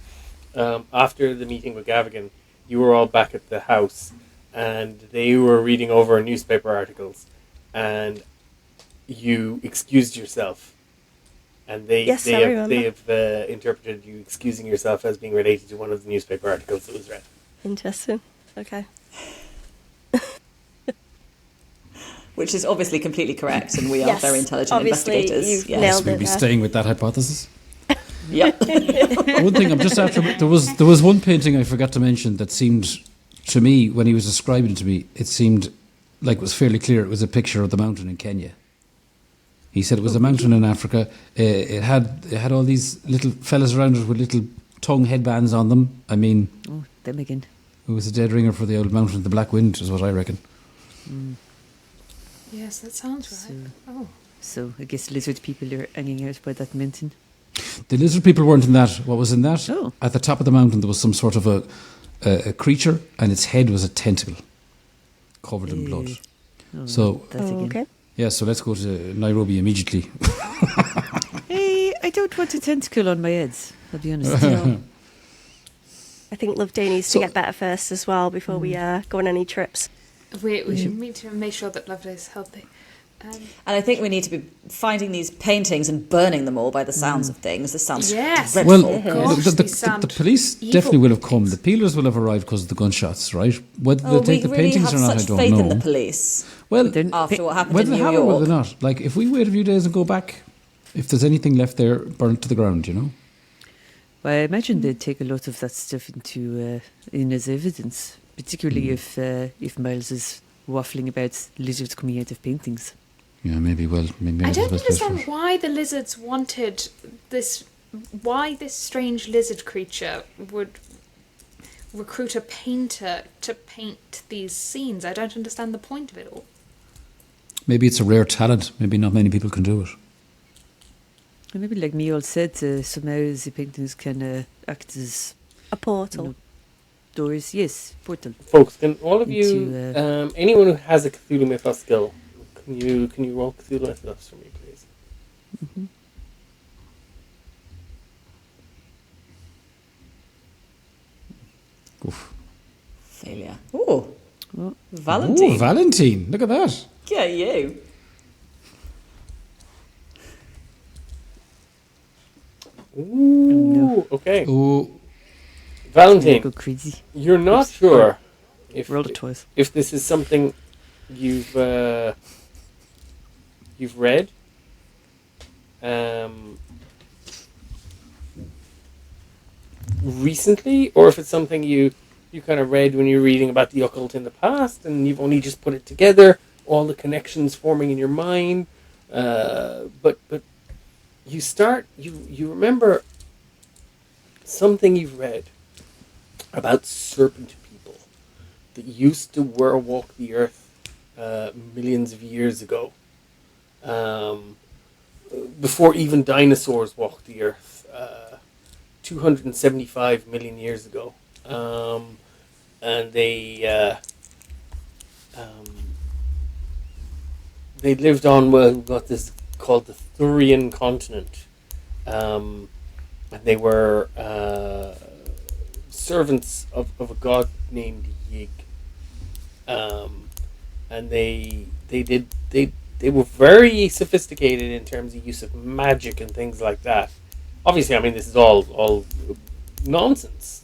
After the meeting with Gavigan, you were all back at the house, and they were reading over newspaper articles, and you excused yourself, and they Yes, I remember. have interpreted you excusing yourself as being related to one of the newspaper articles that was read. Interesting. Okay. Which is obviously completely correct, and we are Yes, very intelligent obviously investigators. you've Yes. nailed We'll it be there. staying with that hypothesis. Yep. One thing I'm just after, there was one painting I forgot to mention that seemed, to me, when he was describing it to me, it seemed like it was fairly clear it was a picture of the mountain in Kenya. He said it was a mountain in Africa. It had all these little fellas around it with little tongue headbands on them. I mean, Oh, them again. it was a dead ringer for the old mountain, the Black Wind, is what I reckon. Yes, that sounds right. Oh. So I guess lizard people are hanging out by that mountain. The lizard people weren't in that. What was in that? Oh. At the top of the mountain, there was some sort of a creature, and its head was a tentacle covered in blood. Oh, So, that again. Okay. yeah, so let's go to Nairobi immediately. Hey, I don't want a tentacle on my head, I'll be honest. I think Loveday needs to get better first as well before we go on any trips. We should need to make sure that Loveday's healthy. And I think we need to be finding these paintings and burning them all by the sounds of things. This sounds Yes. dreadful. Well, Gosh, the these sound police evil definitely will have come. things. The peelers will have arrived because of the gunshots, right? Whether Oh, they'll we take the really paintings have or not, I such don't faith know. in the police Well, They're- after what happened whether in they New have or whether York. not, like if we wait a few days and go back, if there's anything left there, burn it to the ground, you know? Well, I imagine they'd take a lot of that stuff in as evidence, particularly if Miles is waffling about lizards coming out of paintings. Yeah, maybe. Well, maybe I that's don't the best place for understand it. why the lizards wanted this. Why this strange lizard creature would recruit a painter to paint these scenes. I don't understand the point of it all. Maybe it's a rare talent. Maybe not many people can do it. And maybe, like Micheál said, somehow the paintings can act as A portal. doors. Yes, portal. Folks, can all of you, Into, anyone who has a Cthulhu Mythos skill, can you roll Cthulhu Mythos for me, please? Oof. Failure. Ooh. Oh. Valentine. Oh, Valentine. Look at that. Yeah, you. Ooh, okay. Oh, Valentine, Go crazy. you're not sure Roll the twice. if this is something you've read, recently, or if it's something you kind of read when you're reading about the occult in the past, and you've only just put it together, all the connections forming in your mind. But you remember something you've read about serpent people that used to walk the earth millions of years ago, before even dinosaurs walked the earth, 275 million years ago, and they lived on what is called the Thurian continent, and they were servants of a god named Yig, and they were very sophisticated in terms of use of magic and things like that. Obviously, I mean, this is all nonsense,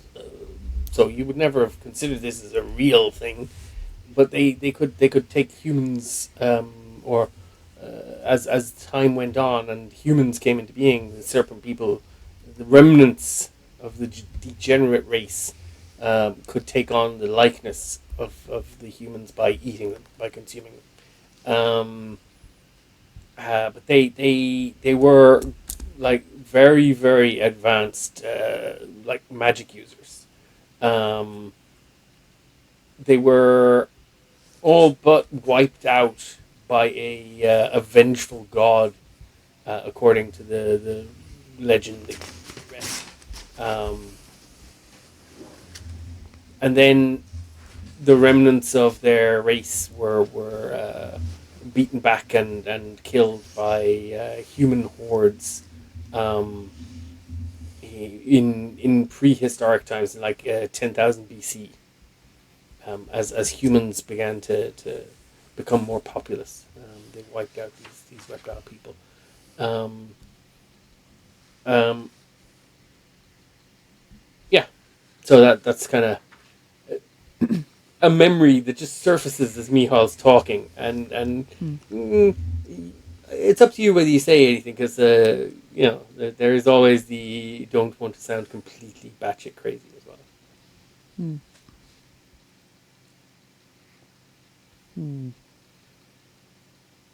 so you would never have considered this as a real thing. But they could take humans, or as time went on and humans came into being, the serpent people, the remnants of the degenerate race, could take on the likeness of the humans by eating them, by consuming them. But they were like very, very advanced, like magic users. They were all but wiped out by a vengeful god, according to the legend that you read. And then the remnants of their race were beaten back and killed by human hordes in prehistoric times, like 10,000 BC. as humans began to become more populous. They wiped out these reptile people. Yeah, so that's kind of a memory that just surfaces as Micheál's talking, and it's up to you whether you say anything, because there is always the don't want to sound completely batshit crazy as well.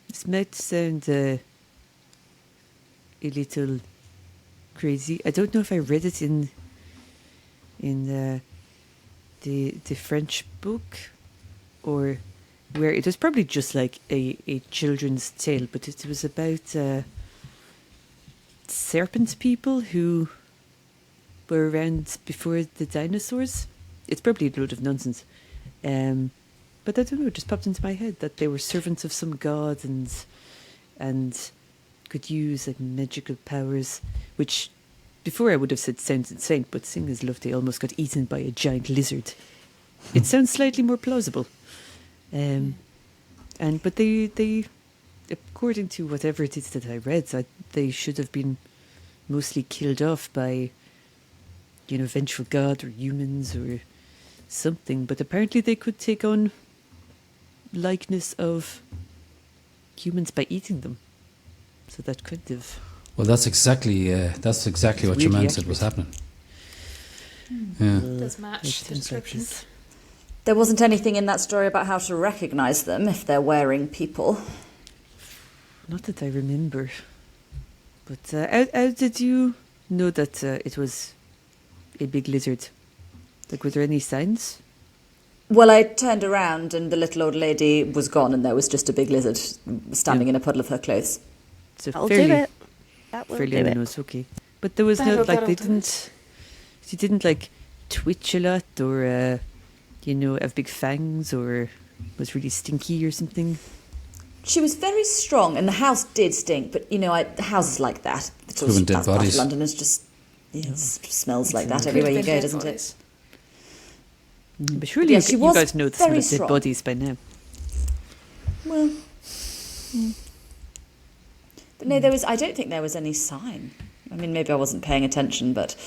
This might sound a little crazy. I don't know if I read it in the French book, or where it was probably just like a children's tale, but it was about serpent people who were around before the dinosaurs. It's probably a load of nonsense. But I don't know, it just popped into my head that they were servants of some god and could use like magical powers, which before I would have said sounds insane, but seeing as Loveday almost got eaten by a giant lizard, it sounds slightly more plausible. But they according to whatever it is that I read, they should have been mostly killed off by, vengeful god or humans or something. But apparently they could take on likeness of humans by eating them. So that could have. Well, that's exactly what you meant. It was happening. Yeah. Does match the description. There wasn't anything in that story about how to recognise them if they're wearing people. Not that I remember. But how did you know that it was a big lizard? Like, were there any signs? Well, I turned around and the little old lady was gone, and there was just a big lizard standing in a puddle of her clothes. So I'll do it. That will fairly do it. unknown, okay. But there was she didn't like twitch a lot or have big fangs or was really stinky or something. She was very strong, and the house did stink. But the house is like that. Proven dead That's part of bodies. London is just it smells like that everywhere you go, doesn't it? But surely Yeah, she you was guys know the smell very of dead strong. bodies by now. Well, but no, I don't think there was any sign. I mean, maybe I wasn't paying attention, but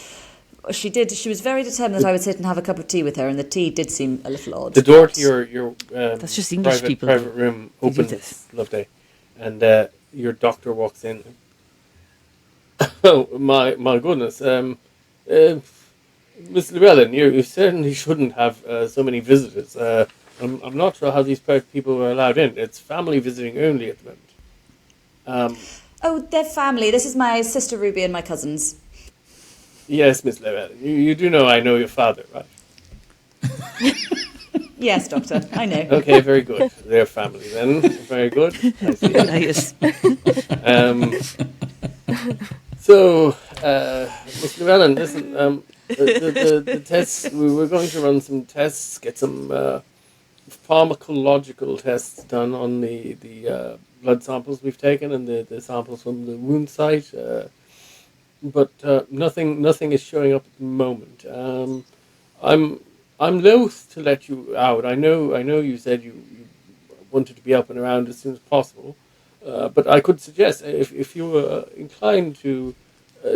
she was very determined that I would sit and have a cup of tea with her, and the tea did seem a little odd. The door to your That's just English people. private room They do opens, this. Loveday, and your doctor walks in. Oh my goodness, Miss Llewellyn, you certainly shouldn't have so many visitors. I'm not sure how these people are allowed in. It's family visiting only at the moment. Oh, they're family. This is my sister Ruby and my cousins. Yes, Miss Llewellyn, you do know I know your father, right? Yes, doctor, I know. Okay, very good. They're family then. Very good. I see. Nice. So, Miss Llewellyn, listen, the tests, we were going to run some tests, get some pharmacological tests done on the blood samples we've taken and the samples from the wound site, but nothing is showing up at the moment. I'm loath to let you out. I know you said you wanted to be up and around as soon as possible, but I could suggest if you were inclined to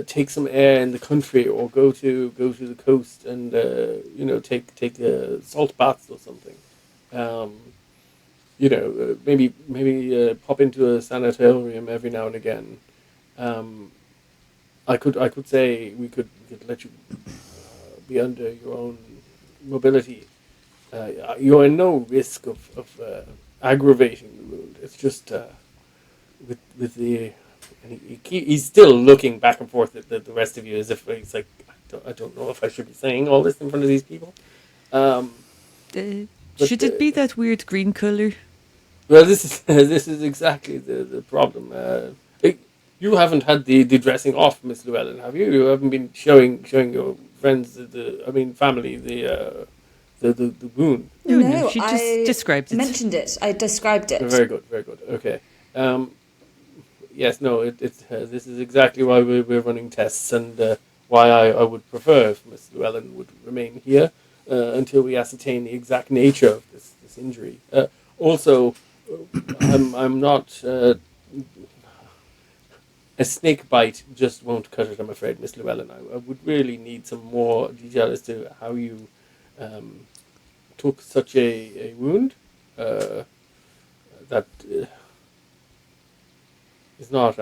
take some air in the country or go to the coast and take salt baths or something. Maybe pop into a sanatorium every now and again. I could say we could let you be under your own mobility. You're in no risk of aggravating the wound. It's just with the. And he's still looking back and forth at the rest of you as if he's like, I don't know if I should be saying all this in front of these people. Should it be that weird green colour? Well, this is exactly the problem. You haven't had the dressing off, Miss Llewellyn, have you? You haven't been showing your friends family the wound. No, she just described it. Mentioned it. I described it. Very good, very good. Okay. Yes, no, this is exactly why we're running tests and why I would prefer if Miss Llewellyn would remain here. until we ascertain the exact nature of this injury. Also, I'm not. A snake bite just won't cut it, I'm afraid, Miss Llewellyn. I would really need some more detail as to how you took such a wound that is not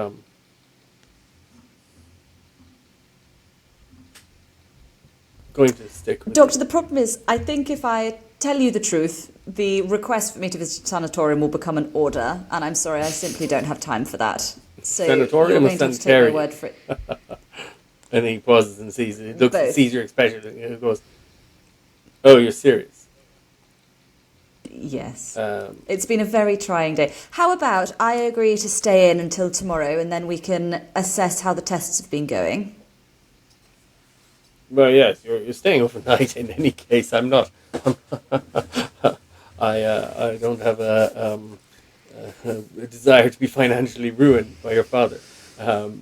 going to stick with Doctor, you. the problem is, I think if I tell you the truth, the request for me to visit a sanatorium will become an order, and I'm sorry, I simply don't have time for that. So Sanatorium you're or going to have to take sanitarium? my word for it. And he pauses and sees it. Looks, Both. sees your expression, and he goes, "Oh, you're serious." Yes. It's been a very trying day. How about I agree to stay in until tomorrow, and then we can assess how the tests have been going? Well, yes, you're staying overnight in any case. I'm not. I don't have a desire to be financially ruined by your father.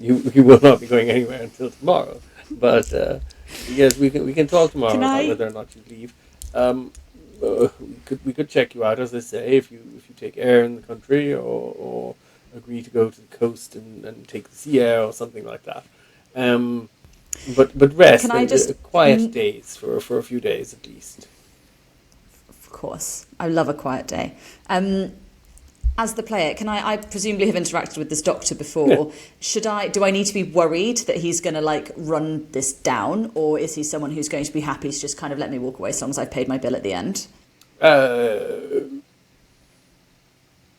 You will not be going anywhere until tomorrow. But yes, we can talk tomorrow Can about I- whether or not you leave. We could check you out, as I say, if you take air in the country or agree to go to the coast and take the sea air or something like that. But rest Can I and just- quiet days for a few days at least. Of course. I love a quiet day. As the player, I presumably have interacted with this doctor before. Yeah. Do I need to be worried that he's going to run this down, or is he someone who's going to be happy to just kind of let me walk away as long as I've paid my bill at the end?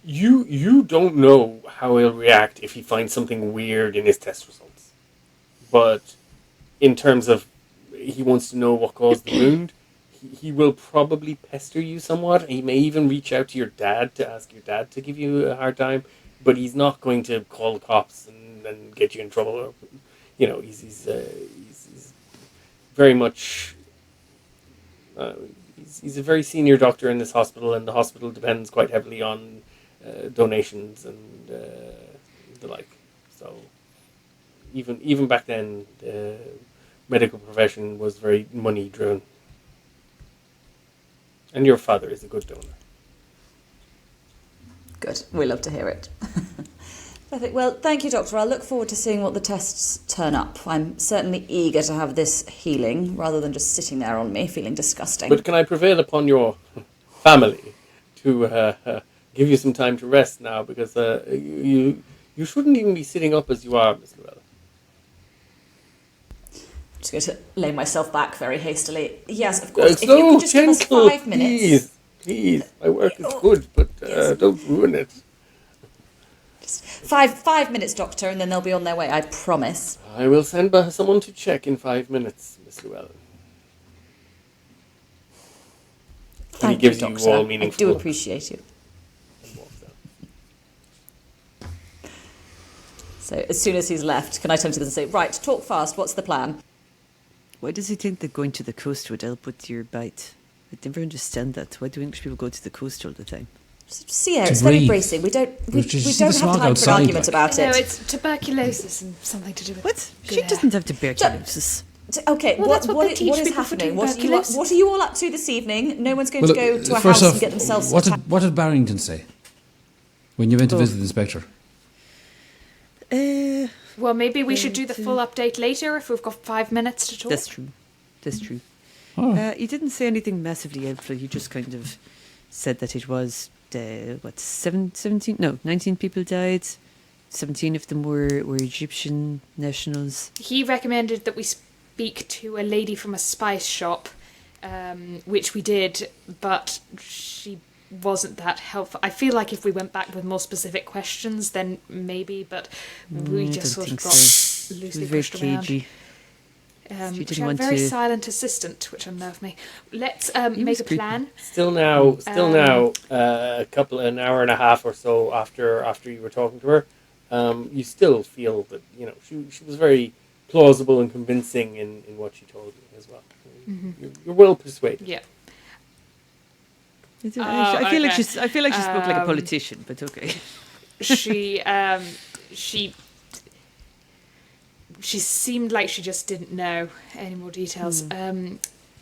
You don't know how he'll react if he finds something weird in his test results. But in terms of he wants to know what caused the wound, he will probably pester you somewhat. He may even reach out to your dad to ask your dad to give you a hard time, but he's not going to call the cops and get you in trouble. Or, he's very much he's a very senior doctor in this hospital, and the hospital depends quite heavily on donations and the like. So even back then, the medical profession was very money driven. And your father is a good donor. Good. We love to hear it. Perfect. Well, thank you, Doctor. I'll look forward to seeing what the tests turn up. I'm certainly eager to have this healing rather than just sitting there on me feeling disgusting. But can I prevail upon your family to give you some time to rest now? Because you shouldn't even be sitting up as you are, Miss Llewellyn. I'm just going to lay myself back very hastily. Yes, of course. If So you could just give us gentle, 5 minutes. Please. My work is good, but Yes. don't ruin it. Just 5 minutes, Doctor, and then they'll be on their way, I promise. I will send someone to check in 5 minutes, Miss Llewellyn. And he Thank gives you, you Doctor. all I meaningful do looks appreciate you. and walks out. So as soon as he's left, can I turn to them and say, right, talk fast, what's the plan? Why does he think that going to the coast would help with your bite? I never understand that. Why do English people go to the coast all the time? See here, To it's very breathe. bracing. We don't Did you see don't the have smog time for an outside, argument like? about No, it. it's tuberculosis and something to do with What? good She air. doesn't have tuberculosis. Okay, Well, that's what they teach what is people for happening? tuberculosis. What are you all up to this evening? No one's going to go to a first house off, and get themselves what attacked. did Barrington say when you went to Oh. visit the inspector? Well, maybe we should do the full update later if we've got 5 minutes to talk. That's true. That's true. Oh. He didn't say anything massively helpful. He just kind of said that it was, 17? No, 19 people died. 17 of them were Egyptian nationals. He recommended that we speak to a lady from a spice shop, which we did, but she wasn't that helpful. I feel like if we went back with more specific questions, then maybe, but we I just don't sort of think got so. She loosely was very pushed around. cagey. She She didn't had a want very to- silent assistant, which unnerved me. Let's was make a creepy. plan. Still now, an hour and a half or so after you were talking to her, you still feel that she was very plausible and convincing in what she told you as well. You're well persuaded. Yeah. I feel like okay. I feel like she spoke like a politician, but okay. She seemed like she just didn't know any more details.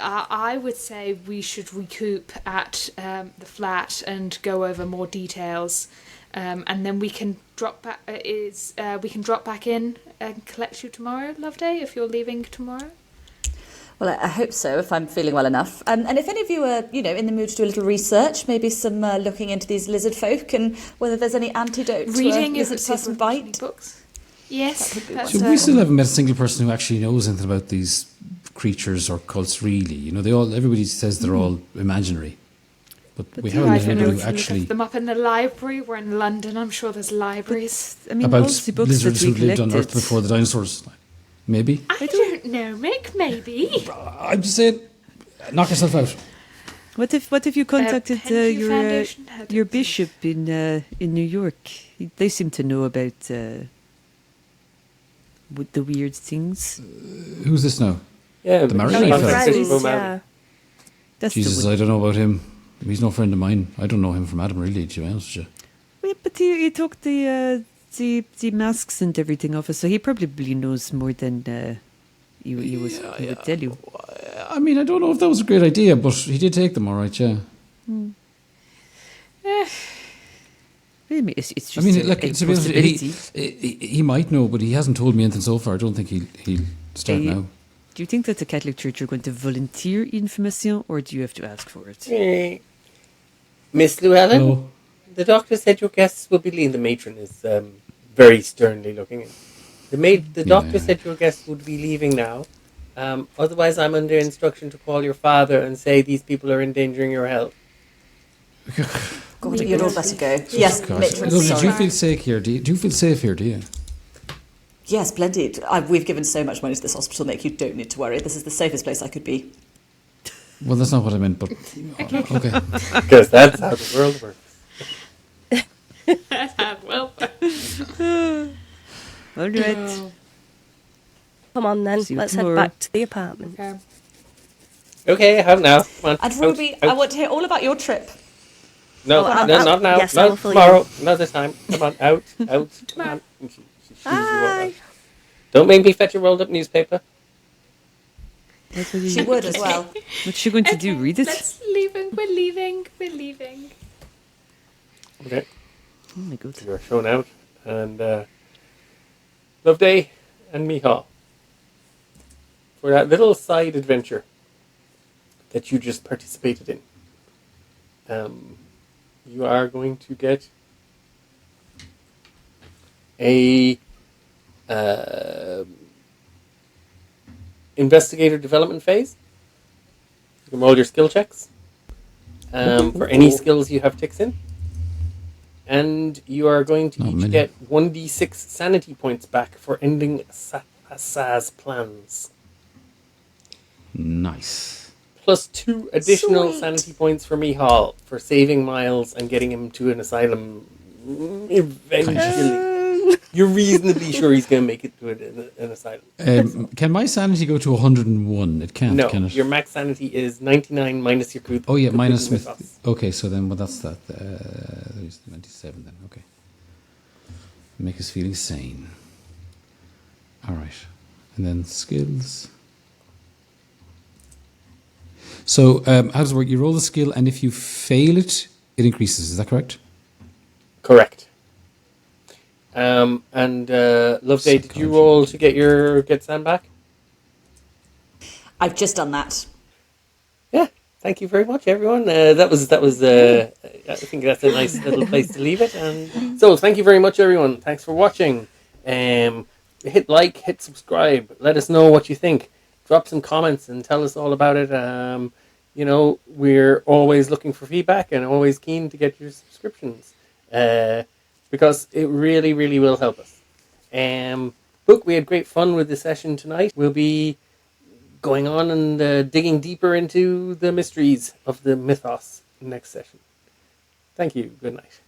I would say we should recoup at the flat and go over more details, and then we can drop back. We can drop back in and collect you tomorrow, Loveday, if you're leaving tomorrow. Well, I hope so, if I'm feeling well enough. And if any of you are, in the mood to do a little research, maybe some looking into these lizard folk and whether there's any antidote Reading to a lizard person bite. Books. Yes. So we still haven't met a single person who actually knows anything about these creatures or cults, really. Everybody says they're all imaginary. But we haven't met anybody who actually... Look them up in the library. We're in London. I'm sure there's libraries. About lizards who lived on Earth before the dinosaurs. Maybe? I don't know, Mick, maybe. I'm just saying, knock yourself out. What if you contacted Foundation your bishop in New York? They seem to know about with the weird things. Who's this now? Yeah, The Maronite fellow. That's Jesus, I don't know about him. He's no friend of mine. I don't know him from Adam, really, to be honest with you. Wait, but he took the masks and everything off us, so he probably knows more than he would tell you. I mean, I don't know if that was a great idea, but he did take them, all right, yeah. It's just I mean, a to be honest, he might know, but he hasn't told me anything so far. I don't think he'll start now. Do you think that the Catholic Church are going to volunteer information, or do you have to ask for it? Miss Llewellyn? No. The doctor said your guests will be leaving. The matron is very sternly looking. The doctor said your guests would be leaving now. Otherwise, I'm under instruction to call your father and say these people are endangering your health. God, you'd all better go. Yes, matron, Do sorry. you feel safe here? Do you feel safe here, do you? Yes, plenty. We've given so much money to this hospital, Mick, you don't need to worry. This is the safest place I could be. Well, that's not what I meant, but... Okay. Because that's how the world works. Well, All right. Come on then, See you let's tomorrow. head back to the apartment. Okay, how now? Come on. And Ruby, I want to hear all about your trip. No, Oh, not now. yes, not I'll fill tomorrow. Another time. Come on, out. Come on. She shoos you all Bye. out. Don't make me fetch a rolled up newspaper. She would as well. What's she going to do? Read it? We're leaving. Okay, Oh my god. you're shown out. And Loveday and Micheál, for that little side adventure that you just participated in, you are going to get a investigator development phase. You can roll your skill checks for any skills you have ticks in. And you are going to Not each many. get 1d6 sanity points back for ending Assa's plans. Nice. Plus 2 additional Sweet. sanity points for Micheál for saving Miles and getting him to an asylum eventually. You're reasonably sure he's going to make it to an asylum. Can my sanity go to 101? It can't, No, can it? your max sanity is 99 minus your Cthulhu. Oh, yeah, minus... Mythos. Okay, so then, well, that's that. There's 97 then, okay. Make us feeling sane. All right. And then skills. So, how does it work? You roll the skill, and if you fail it, it increases. Is that correct? Correct. And Loveday, did you roll to get Sam back? I've just done that. Yeah. Thank you very much, everyone. That was. I think that's a nice little place to leave it. And so, thank you very much, everyone. Thanks for watching. Hit like, hit subscribe. Let us know what you think. Drop some comments and tell us all about it. We're always looking for feedback and always keen to get your subscriptions. Because it really, really will help us. Look, we had great fun with the session tonight. We'll be going on and digging deeper into the mysteries of the mythos next session. Thank you. Good night.